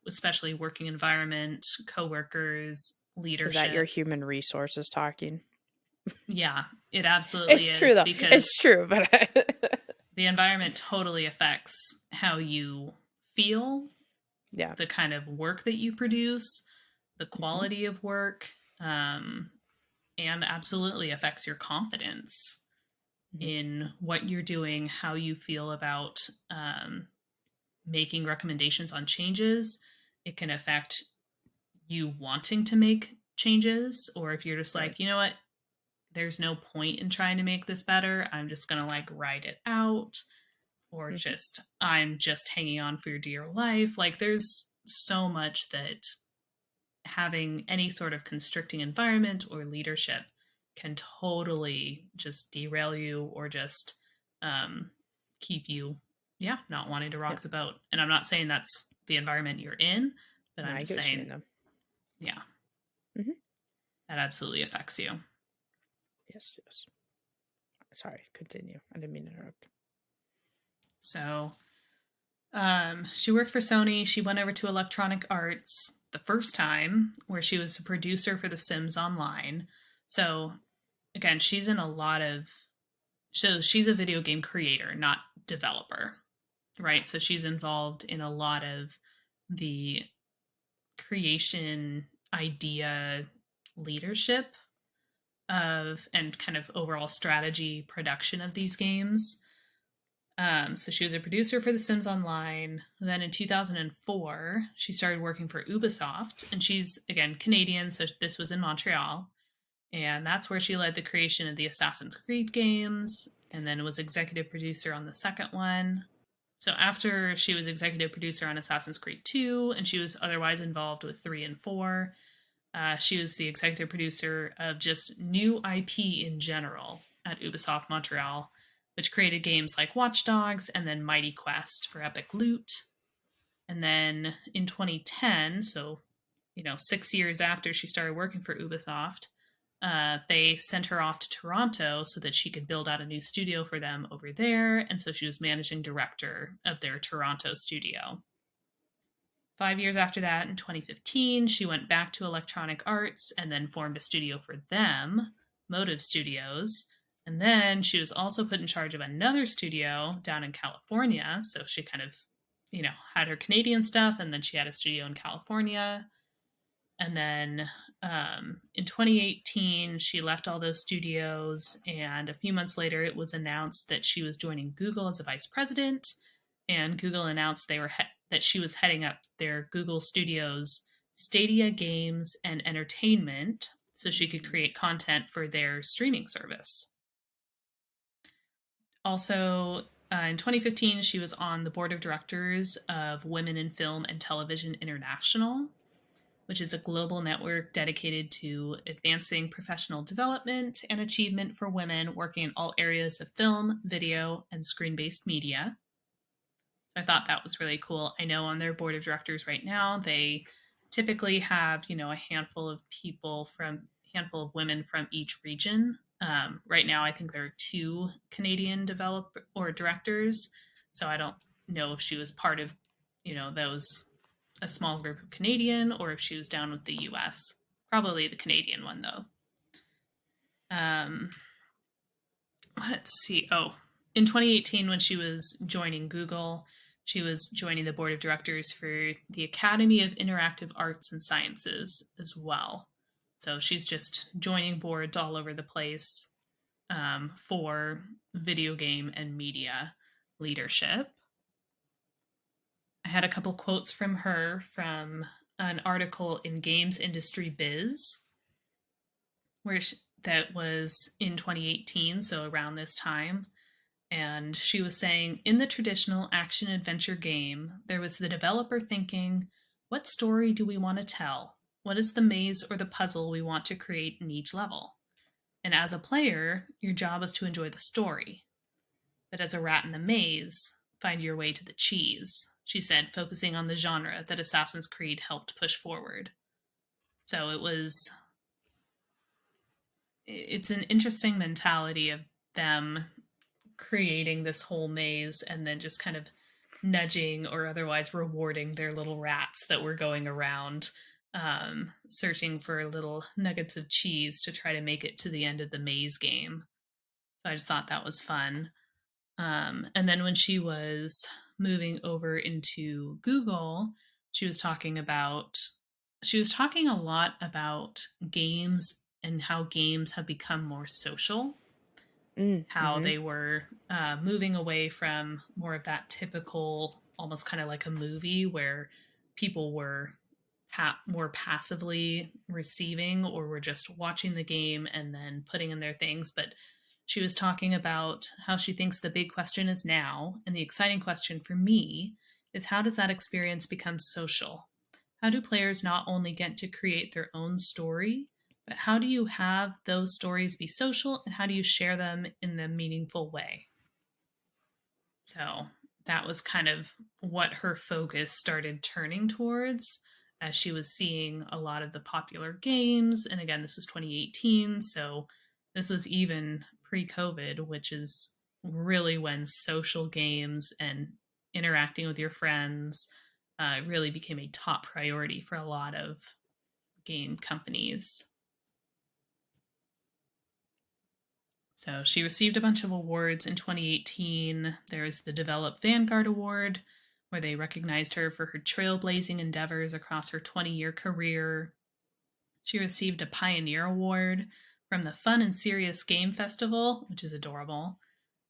especially working environment, coworkers, Is that your leadership. human resources talking? Yeah, it absolutely It's true is, though. because It's true, but the environment totally affects how you feel, yeah. the kind of work that you produce, the Hmm. quality of work, and absolutely affects your confidence Hmm. in what you're doing, how you feel about making recommendations on changes. It can affect you wanting to make changes, or if you're just Right. like, you know what, there's no point in trying to make this better. I'm just going to like ride it out, or Hmm. just, I'm just hanging on for your dear life. Like, there's so much that having any sort of constricting environment or leadership can totally just derail you, or just um, keep you, yeah, not wanting to Yeah. rock the boat. And I'm not saying that's the environment you're in, but No, I'm I just get what you saying, mean though. yeah, Hmm. that absolutely affects you. Yes. Yes. Sorry. Continue. I didn't mean to interrupt. So she worked for Sony. She went over to Electronic Arts the first time, where she was a producer for The Sims Online. So again, she's in a lot of, so she's a video game creator, not developer, right? So she's involved in a lot of the creation, idea, leadership of, and kind of overall strategy production of these games. So she was a producer for The Sims Online. Then in 2004, she started working for Ubisoft, and she's again Canadian, so this was in Montreal, and that's where she led the creation of the Assassin's Creed games, and then was executive producer on the second one. So after she was executive producer on Assassin's Creed 2, and she was otherwise involved with 3 and 4, she was the executive producer of just new IP in general at Ubisoft Montreal, which created games like Watch Dogs and then Mighty Quest for Epic Loot. And then in 2010, so 6 years after she started working for Ubisoft, they sent her off to Toronto so that she could build out a new studio for them over there. And so she was managing director of their Toronto studio. 5 years after that, in 2015, she went back to Electronic Arts and then formed a studio for them, Motive Studios. And then she was also put in charge of another studio down in California. So she kind of, had her Canadian stuff, and then she had a studio in California. And then in 2018, she left all those studios. And a few months later, it was announced that she was joining Google as a vice president. And Google announced that she was heading up their Google Studios Stadia Games and Entertainment, so she could create content for their streaming service. Also, in 2015, she was on the board of directors of Women in Film and Television International, which is a global network dedicated to advancing professional development and achievement for women working in all areas of film, video, and screen based media. So I thought that was really cool. I know on their board of directors right now, they typically have, a handful of women from each region. Right now, I think there are two Canadian developer or directors. So I don't know if she was part of, those, a small group of Canadian, or if she was down with the US. Probably the Canadian one though. Um, let's see. Oh, in 2018, when she was joining Google, she was joining the board of directors for the Academy of Interactive Arts and Sciences as well. So she's just joining boards all over the place for video game and media leadership. I had a couple quotes from her from an article in Games Industry Biz, where that was in 2018, so around this time. And she was saying, in the traditional action adventure game, there was the developer thinking, what story do we want to tell? What is the maze or the puzzle we want to create in each level? And as a player, your job is to enjoy the story. But as a rat in the maze, find your way to the cheese, she said, focusing on the genre that Assassin's Creed helped push forward. So it's an interesting mentality of them creating this whole maze and then just kind of nudging or otherwise rewarding their little rats that were going around searching for little nuggets of cheese to try to make it to the end of the maze game. So I just thought that was fun. And then when she was moving over into Google, she was talking a lot about games and how games have become more social, how Mm-hmm. they were moving away from more of that typical, almost kind of like a movie where people were more passively receiving or were just watching the game and then putting in their things. But she was talking about how she thinks the big question is now, and the exciting question for me is how does that experience become social? How do players not only get to create their own story, but how do you have those stories be social and how do you share them in a meaningful way? So that was kind of what her focus started turning towards as she was seeing a lot of the popular games. And again, this was 2018. So this was even pre COVID, which is really when social games and interacting with your friends really became a top priority for a lot of game companies. So she received a bunch of awards in 2018. There's the Develop Vanguard Award, where they recognized her for her trailblazing endeavors across her 20-year career. She received a Pioneer Award from the Fun and Serious Game Festival, which is adorable,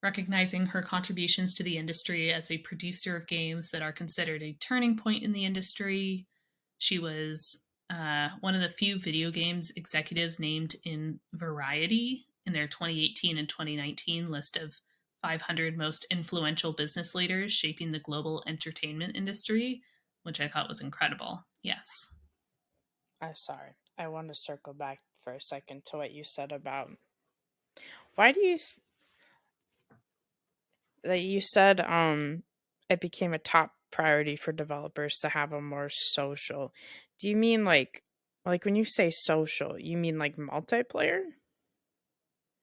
recognizing her contributions to the industry as a producer of games that are considered a turning point in the industry. She was one of the few video games executives named in Variety in their 2018 and 2019 list of 500 most influential business leaders shaping the global entertainment industry, which I thought was incredible. Yes. I'm sorry. I want to circle back for a second to what you said about why do you that you said it became a top priority for developers to have a more social. Do you mean like when you say social, you mean like multiplayer?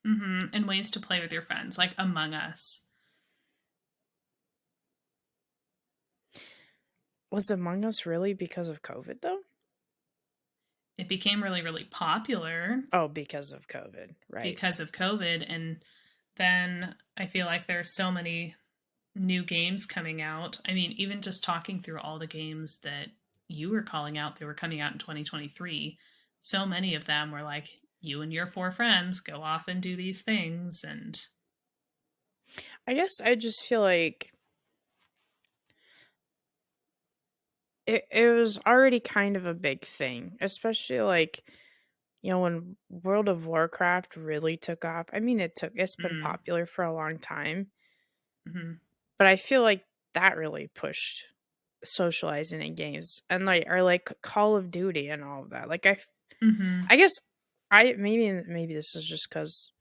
And ways to play with your friends, like Among Us. Was Among Us really because of COVID though? It became really, really popular Oh, because of COVID, right. because of COVID. And then I feel like there's so many new games coming out. I mean, even just talking through all the games that you were calling out, they were coming out in 2023. So many of them were like, you and your four friends go off and do these things. And I guess I just feel like it was already kind of a big thing, especially like when World of Warcraft really took off. I mean, it's been mm, popular for a long time, hmm but I feel like that really pushed socializing in games and like Call of Duty and all of that. Like hmm I guess I maybe this is just because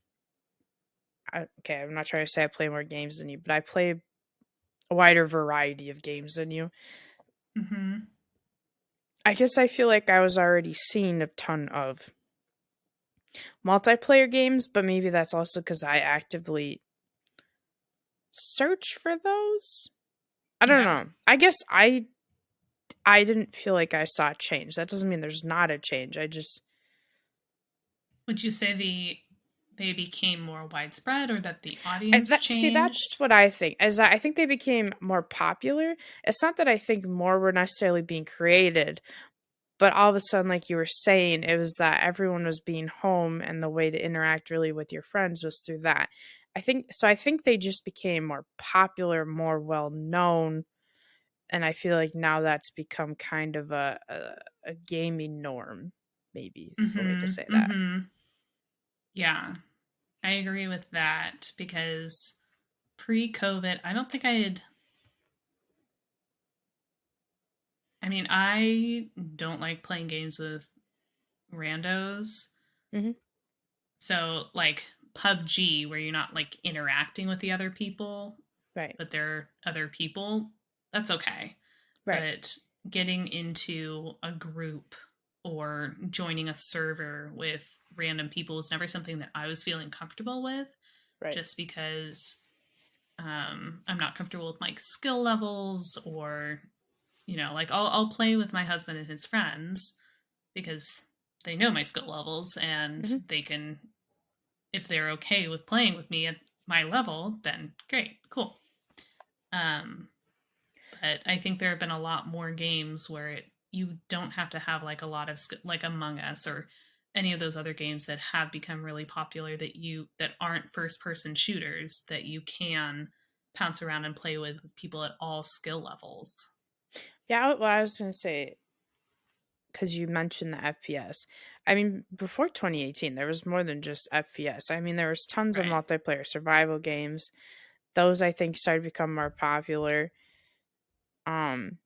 okay, I'm not trying to say I play more games than you, but I play a wider variety of games than you. hmm I guess I feel like I was already seeing a ton of multiplayer games, but maybe that's also because I actively search for those. I don't yeah. know. I guess I didn't feel like I saw a change. That doesn't mean there's not a change. I just Would you say they became more widespread or that the audience that's changed? what I think. As I think they became more popular. It's not that I think more were necessarily being created, but all of a sudden, like you were saying, it was that everyone was being home and the way to interact really with your friends was through that. I think they just became more popular, more well known, and I feel like now that's become kind of a gaming norm, maybe is the way to Mhm. say that. Mhm. Yeah. I agree with that because pre-COVID, I don't think I had I mean, I don't like playing games with randos. Mhm. So, like PUBG where you're not like interacting with the other people, Right. but they're other people, that's okay. Right. But getting into a group or joining a server with random people is never something that I was feeling comfortable with Right. just because I'm not comfortable with like skill levels or like I'll play with my husband and his friends because they know my skill levels and Mhm. they can if they're okay with playing with me at my level, then great, cool. Um, but I think there have been a lot more games where you don't have to have like a lot of like Among Us or any of those other games that have become really popular that aren't first person shooters that you can pounce around and play with people at all skill levels. Yeah, well, I was gonna say because you mentioned the FPS. I mean, before 2018, there was more than just FPS. I mean, there was tons of Right. multiplayer survival games. Those I think started to become more popular. Um,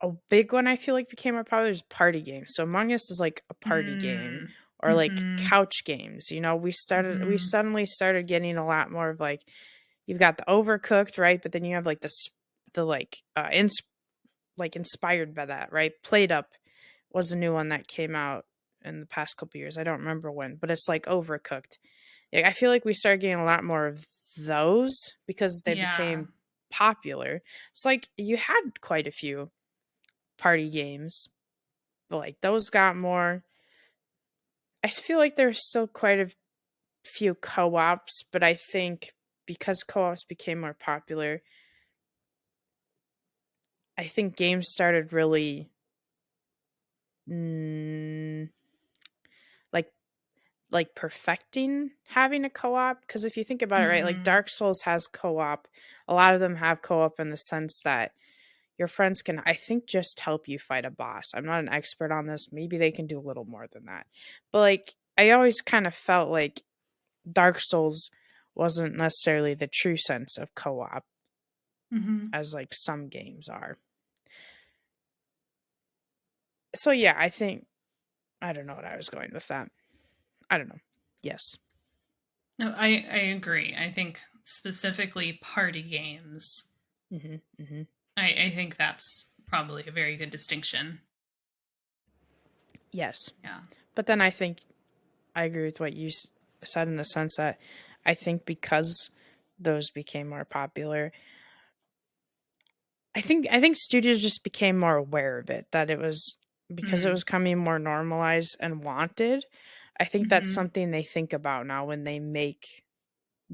a big one I feel like became more popular is party games. So Among Us is like a party game Mm. or like Mm-hmm. couch games. You know, we Mm-hmm. suddenly started getting a lot more of like you've got the Overcooked, right? But then you have like the like like inspired by that, right? Played Up was a new one that came out in the past couple years. I don't remember when, but it's like Overcooked. Like, I feel like we started getting a lot more of those because they Yeah. became popular. It's like you had quite a few party games, but like those got more. I feel like there's still quite a few co-ops, but I think because co-ops became more popular, I think games started really mm, like perfecting having a co-op because if you think about it, right, like Mm-hmm. Dark Souls has co-op. A lot of them have co-op in the sense that your friends can, I think, just help you fight a boss. I'm not an expert on this. Maybe they can do a little more than that. But like I always kind of felt like Dark Souls wasn't necessarily the true sense of co-op Mm-hmm. as like some games are. So yeah, I think I don't know what I was going with that. I don't know. Yes. No, I agree. I think specifically party games. Mhm. Mhm. I think that's probably a very good distinction. Yes. Yeah. But then I think I agree with what you said in the sense that I think because those became more popular, I think studios just became more aware of it that it was because it Mm. was coming more normalized and wanted. I think that's Hmm. something they think about now when they make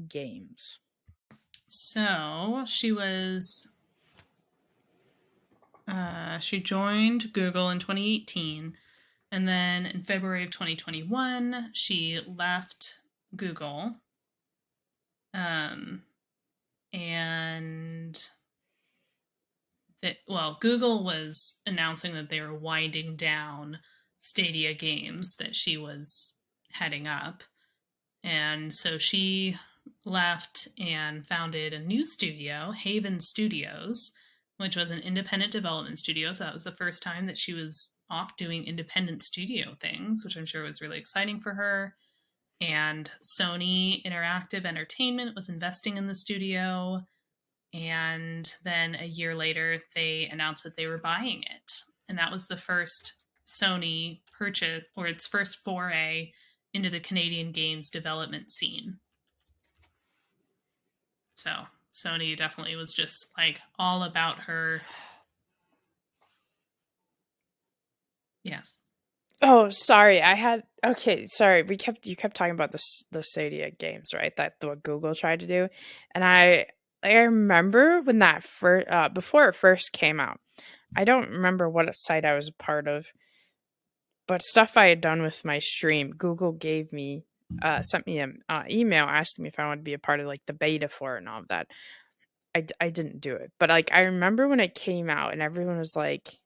games. So she joined Google in 2018, and then in February of 2021 she left Google. Um, and Google was announcing that they were winding down Stadia Games that she was heading up. And so she left and founded a new studio, Haven Studios, which was an independent development studio. So that was the first time that she was off doing independent studio things, which I'm sure was really exciting for her. And Sony Interactive Entertainment was investing in the studio. And then a year later, they announced that they were buying it. And that was the first Sony purchase or its first foray into the Canadian games development scene. So Sony definitely was just like all about her. Yes. Oh, sorry. I had okay. Sorry, we kept you kept talking about the Stadia games, right? That what Google tried to do, and I remember when that first before it first came out. I don't remember what site I was a part of, but stuff I had done with my stream, Google gave me sent me an email asking me if I wanted to be a part of like the beta for it and all of that. I didn't do it, but like I remember when it came out and everyone was like,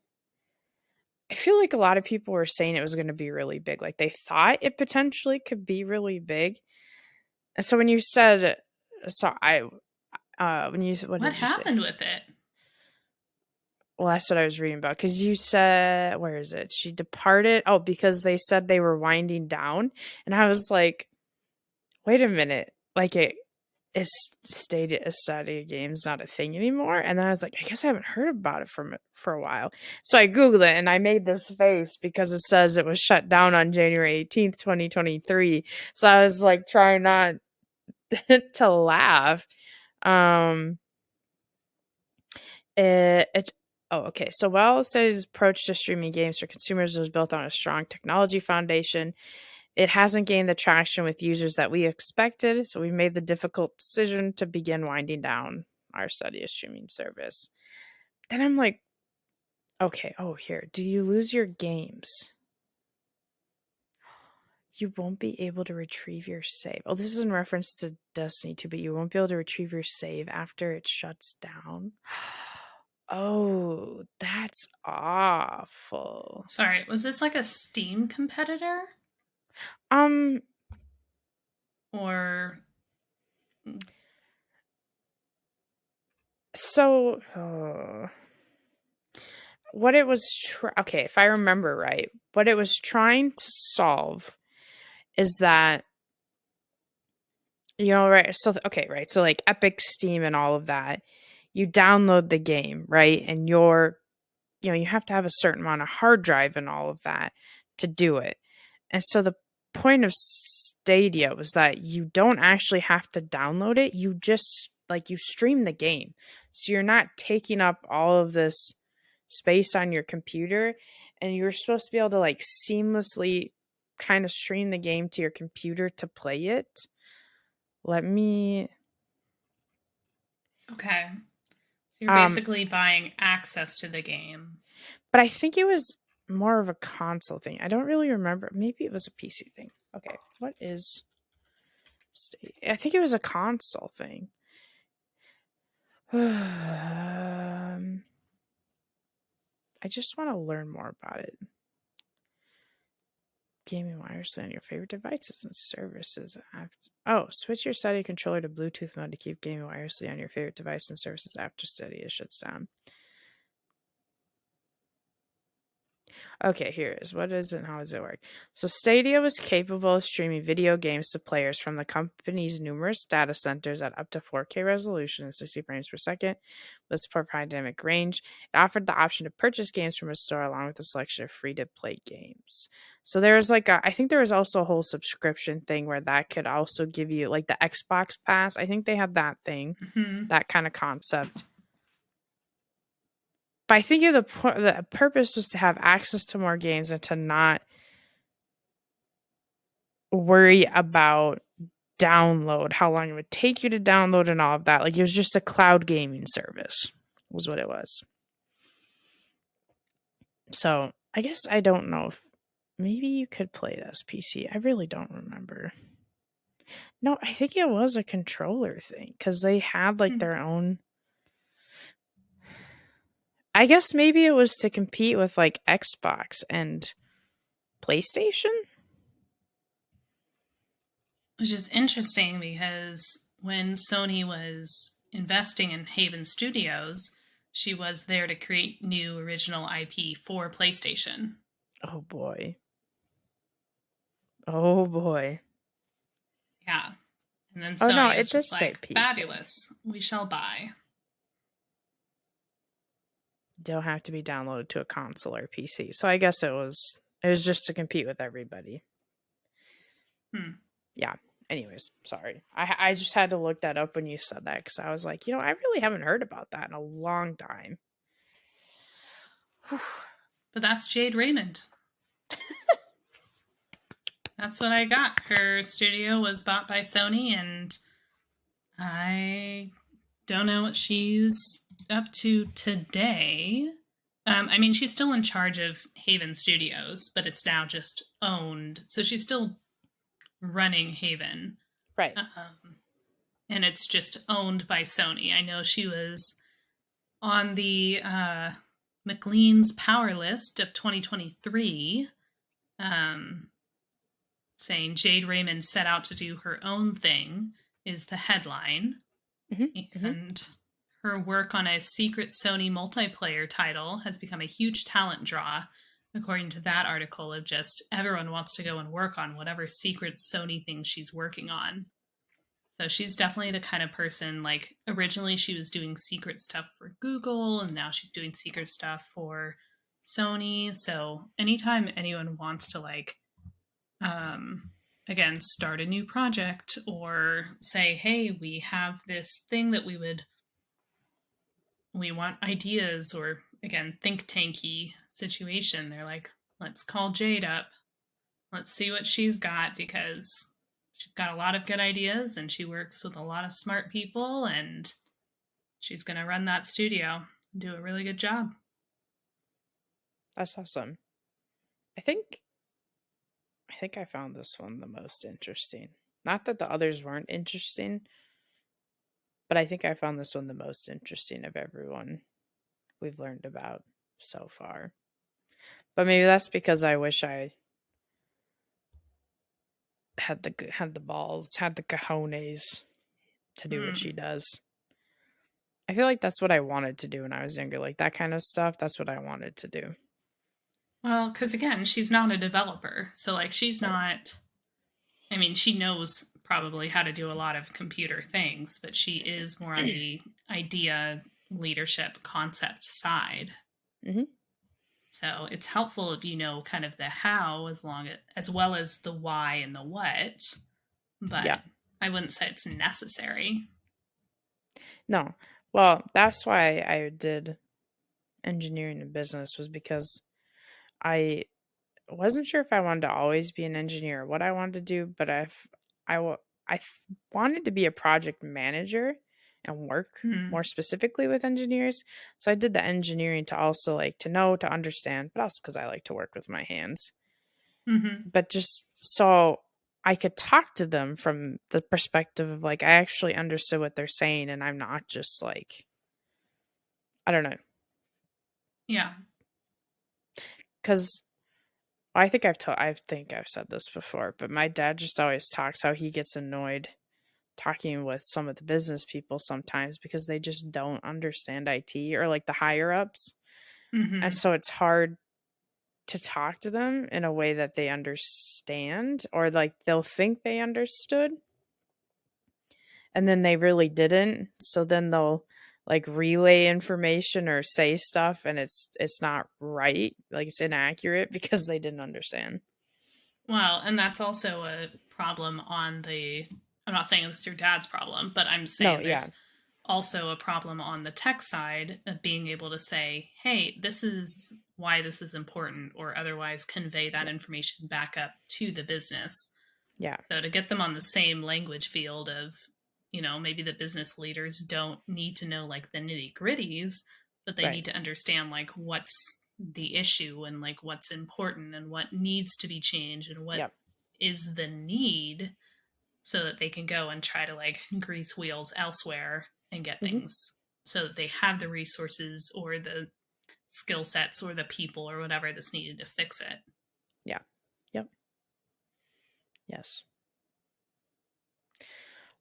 I feel like a lot of people were saying it was going to be really big. Like they thought it potentially could be really big. And so when you said, so I, when you, what What did you say? happened with it? Well, that's what I was reading about. Because you said, where is it? She departed. Oh, because they said they were winding down. And I was like, wait a minute. Like it is stated as Stadia games not a thing anymore. And then I was like, I guess I haven't heard about it for a while. So I Googled it and I made this face because it says it was shut down on January 18th, 2023. So I was like trying not to laugh. Um it oh, okay. So while Stadia's approach to streaming games for consumers was built on a strong technology foundation, it hasn't gained the traction with users that we expected, so we made the difficult decision to begin winding down our Stadia streaming service. Then I'm like, okay, oh, here. Do you lose your games? You won't be able to retrieve your save. Oh, this is in reference to Destiny 2, but you won't be able to retrieve your save after it shuts down. Oh, that's awful. Sorry, was this like a Steam competitor? Um, Or so what it was okay, if I remember right, what it was trying to solve is that, right, so okay, right, so like Epic, Steam, and all of that, you download the game, right, and you have to have a certain amount of hard drive and all of that to do it. And so the point of Stadia was that you don't actually have to download it, you just like you stream the game, so you're not taking up all of this space on your computer, and you're supposed to be able to like seamlessly kind of stream the game to your computer to play it. Let me okay. So you're um basically buying access to the game. but I think it was more of a console thing. I don't really remember. Maybe it was a PC thing. Okay, what is Stadia? I think it was a console thing. I just want to learn more about it. Gaming wirelessly on your favorite devices and services. Switch your Stadia controller to Bluetooth mode to keep gaming wirelessly on your favorite device and services after Stadia shuts down. Okay, here it is. What is it and how does it work? So Stadia was capable of streaming video games to players from the company's numerous data centers at up to 4K resolution and 60 frames per second with support for high dynamic range. It offered the option to purchase games from a store along with a selection of free-to-play games. So there was I think there was also a whole subscription thing where that could also give you like the Xbox Pass. I think they had that thing, that kind of concept. But I think the purpose was to have access to more games and to not worry about download, how long it would take you to download and all of that. Like it was just a cloud gaming service was what it was. So I guess I don't know if maybe you could play it as PC. I really don't remember. No, I think it was a controller thing because they had like their own. I guess maybe it was to compete with like Xbox and PlayStation. Which is interesting because when Sony was investing in Haven Studios, she was there to create new original IP for PlayStation. Oh boy. Oh boy. Yeah. And then Oh no, Sony was it does just say like, PC. fabulous, we shall buy. Don't have to be downloaded to a console or PC. So I guess it was just to compete with everybody. Yeah. Anyways, sorry. I just had to look that up when you said that because I was like, I really haven't heard about that in a long time. But that's Jade Raymond. That's what I got. Her studio was bought by Sony, and I don't know what she's up to today. I mean, she's still in charge of Haven Studios, but it's now just owned. So she's still running Haven, Right. um, and it's just owned by Sony. I know she was on the McLean's Power List of 2023, um, saying Jade Raymond set out to do her own thing, is the headline. Hmm. Hmm. And her work on a secret Sony multiplayer title has become a huge talent draw, according to that article of just everyone wants to go and work on whatever secret Sony thing she's working on. So she's definitely the kind of person, like, originally she was doing secret stuff for Google, and now she's doing secret stuff for Sony. So anytime anyone wants to, like, um, again, start a new project or say, hey, we have this thing that we want ideas, or again, think tanky situation, they're like, let's call Jade up. Let's see what she's got, because she's got a lot of good ideas and she works with a lot of smart people, and she's going to run that studio and do a really good job. That's awesome. I think I found this one the most interesting. Not that the others weren't interesting, but I think I found this one the most interesting of everyone we've learned about so far. But maybe that's because I wish I had the balls, had the cojones to do what she Mm. does. I feel like that's what I wanted to do when I was younger. Like that kind of stuff, that's what I wanted to do. Well, because again, she's not a developer. So, like, she's Right. not, I mean, she knows probably how to do a lot of computer things, but she is more on the idea, leadership, concept side. Hmm. So it's helpful if you know kind of the how, as well as the why and the what, Yeah. but I wouldn't say it's necessary. No. Well, that's why I did engineering and business was because I wasn't sure if I wanted to always be an engineer or what I wanted to do, but wanted to be a project manager and work Mm-hmm. more specifically with engineers. So I did the engineering to also like to know, to understand, but also because I like to work with my hands. Mm-hmm. But just so I could talk to them from the perspective of like I actually understood what they're saying and I'm not just like I don't know. Yeah. Because I think I've said this before, but my dad just always talks how he gets annoyed talking with some of the business people sometimes because they just don't understand IT or like the higher ups. And Mm-hmm. so it's hard to talk to them in a way that they understand or like they'll think they understood and then they really didn't. So then they'll like relay information or say stuff and it's not right, like it's inaccurate because they didn't understand. Well, and that's also a problem on the, I'm not saying it's your dad's problem, but I'm No, saying yeah. there's also a problem on the tech side of being able to say, hey, this is why this is important, or otherwise convey that Yeah. information back up to the business. Yeah. So to get them on the same language field of, maybe the business leaders don't need to know like the nitty gritties, but they Right. need to understand like what's the issue and like what's important and what needs to be changed and what Yep. is the need, so that they can go and try to like grease wheels elsewhere and get Hmm. things, so that they have the resources or the skill sets or the people or whatever that's needed to fix it. Yeah. Yep. Yes.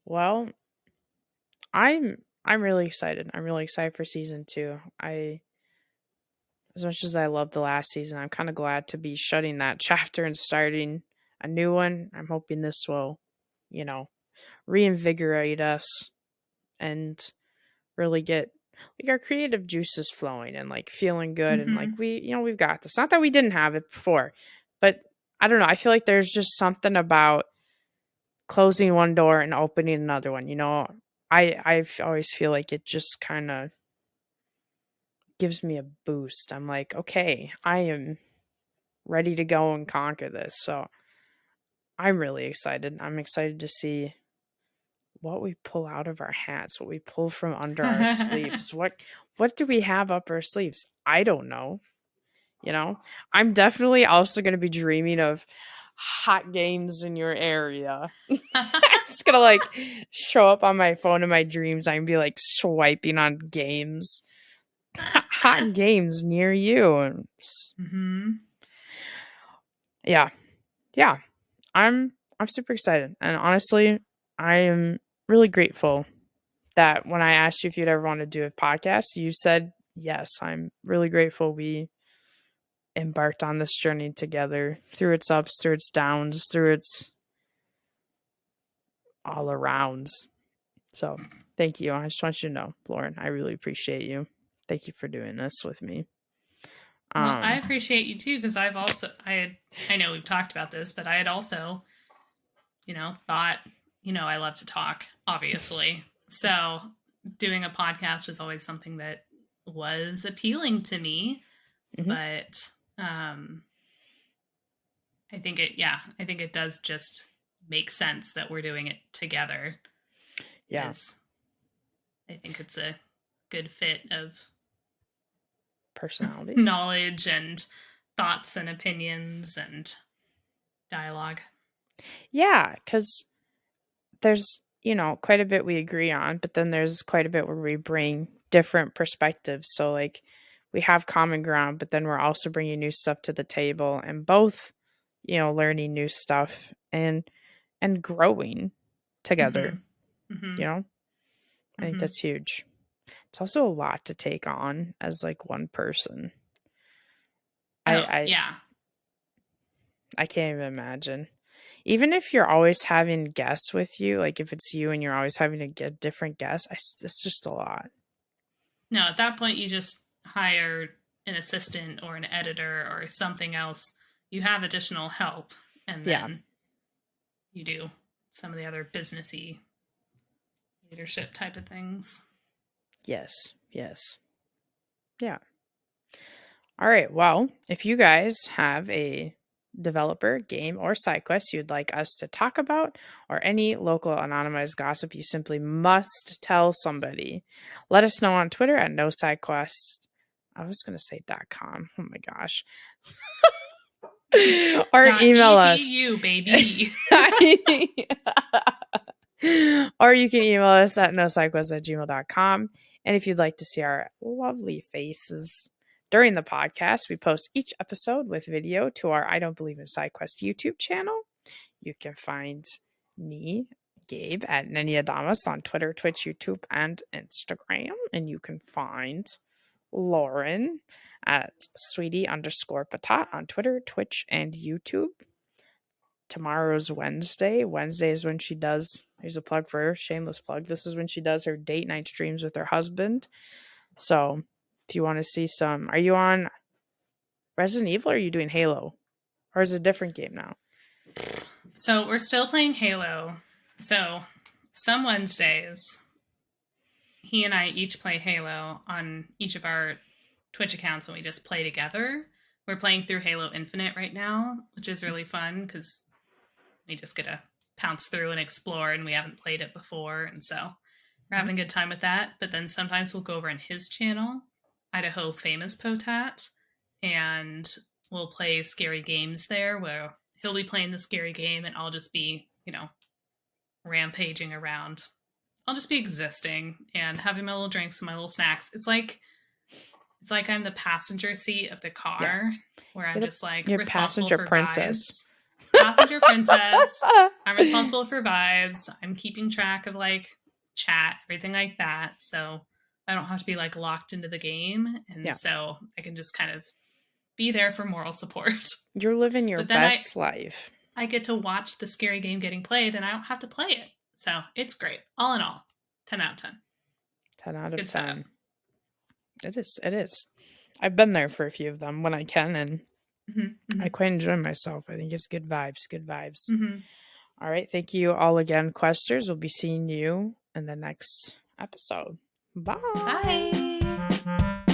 Well, I'm really excited. I'm really excited for season 2. I As much as I loved the last season, I'm kind of glad to be shutting that chapter and starting a new one. I'm hoping this will, you know, reinvigorate us and really get like our creative juices flowing and like feeling good and like Mm-hmm. we've got this. Not that we didn't have it before, but I don't know. I feel like there's just something about closing one door and opening another one. I've always feel like it just kind of gives me a boost. I'm like, okay, I am ready to go and conquer this. So I'm really excited. I'm excited to see what we pull out of our hats, what we pull from under our sleeves. What do we have up our sleeves? I don't know. You know, I'm definitely also going to be dreaming of hot games in your area. It's going to like show up on my phone in my dreams. I'm going to be like swiping on games, hot games near you. Mm-hmm. Yeah. Yeah. I'm super excited. And honestly, I am really grateful that when I asked you if you'd ever want to do a podcast, you said yes. I'm really grateful we embarked on this journey together, through its ups, through its downs, through its all arounds. So thank you. I just want you to know, Lauren, I really appreciate you. Thank you for doing this with me. Well, I appreciate you too, because I know we've talked about this, but I had also, thought, I love to talk, obviously. So doing a podcast was always something that was appealing to me. Mm-hmm. But I think it does just make sense that we're doing it together. Yeah. I think it's a good fit of personalities, knowledge and thoughts and opinions and dialogue. Yeah, because there's, quite a bit we agree on, but then there's quite a bit where we bring different perspectives. So like we have common ground, but then we're also bringing new stuff to the table and both, learning new stuff and growing together. Mm-hmm. I think that's huge. It's also a lot to take on as like one person. Yeah. I can't even imagine. Even if you're always having guests with you, like if it's you and you're always having to get different guests, it's just a lot. No, at that point you just hire an assistant or an editor or something else. You have additional help, and then you do some of the other businessy leadership type of things. Yes. Yeah. All right. Well, if you guys have a developer, game, or side quest you'd like us to talk about, or any local anonymized gossip you simply must tell somebody, let us know on Twitter at nosidequests. I was going to say .com. Oh my gosh. Or email us. .edu, baby. Or you can email us at nosidequests@gmail.com. And if you'd like to see our lovely faces during the podcast, we post each episode with video to our I Don't Believe in SideQuest YouTube channel. You can find me, Gabe, at nenyaadamas on Twitter, Twitch, YouTube, and Instagram. And you can find Lauren at sweetie_patat on Twitter, Twitch, and YouTube. Tomorrow's Wednesday. Wednesday is when she does, here's a plug for her, shameless plug. This is when she does her date night streams with her husband. So if you want to see some, are you on Resident Evil or are you doing Halo? Or is it a different game now? So we're still playing Halo. So some Wednesdays, he and I each play Halo on each of our Twitch accounts when we just play together. We're playing through Halo Infinite right now, which is really fun because we just get to pounce through and explore, and we haven't played it before, and so we're having a good time with that. But then sometimes we'll go over on his channel, Idaho Famous Potat, and we'll play scary games there where he'll be playing the scary game and I'll just be, rampaging around. I'll just be existing and having my little drinks and my little snacks. It's like I'm the passenger seat of the car, where I'm just like you're responsible passenger for princess. vibes. Passenger princess. I'm responsible for vibes. I'm keeping track of chat, everything like that. So I don't have to be locked into the game. And so I can just kind of be there for moral support. You're living your best life. I get to watch the scary game getting played and I don't have to play it. So it's great. All in all, 10 out of 10. 10 out of 10. It is. I've been there for a few of them when I can, and I quite enjoy myself. I think it's good vibes. All right. Thank you all again, Questers. We'll be seeing you in the next episode. Bye. Bye.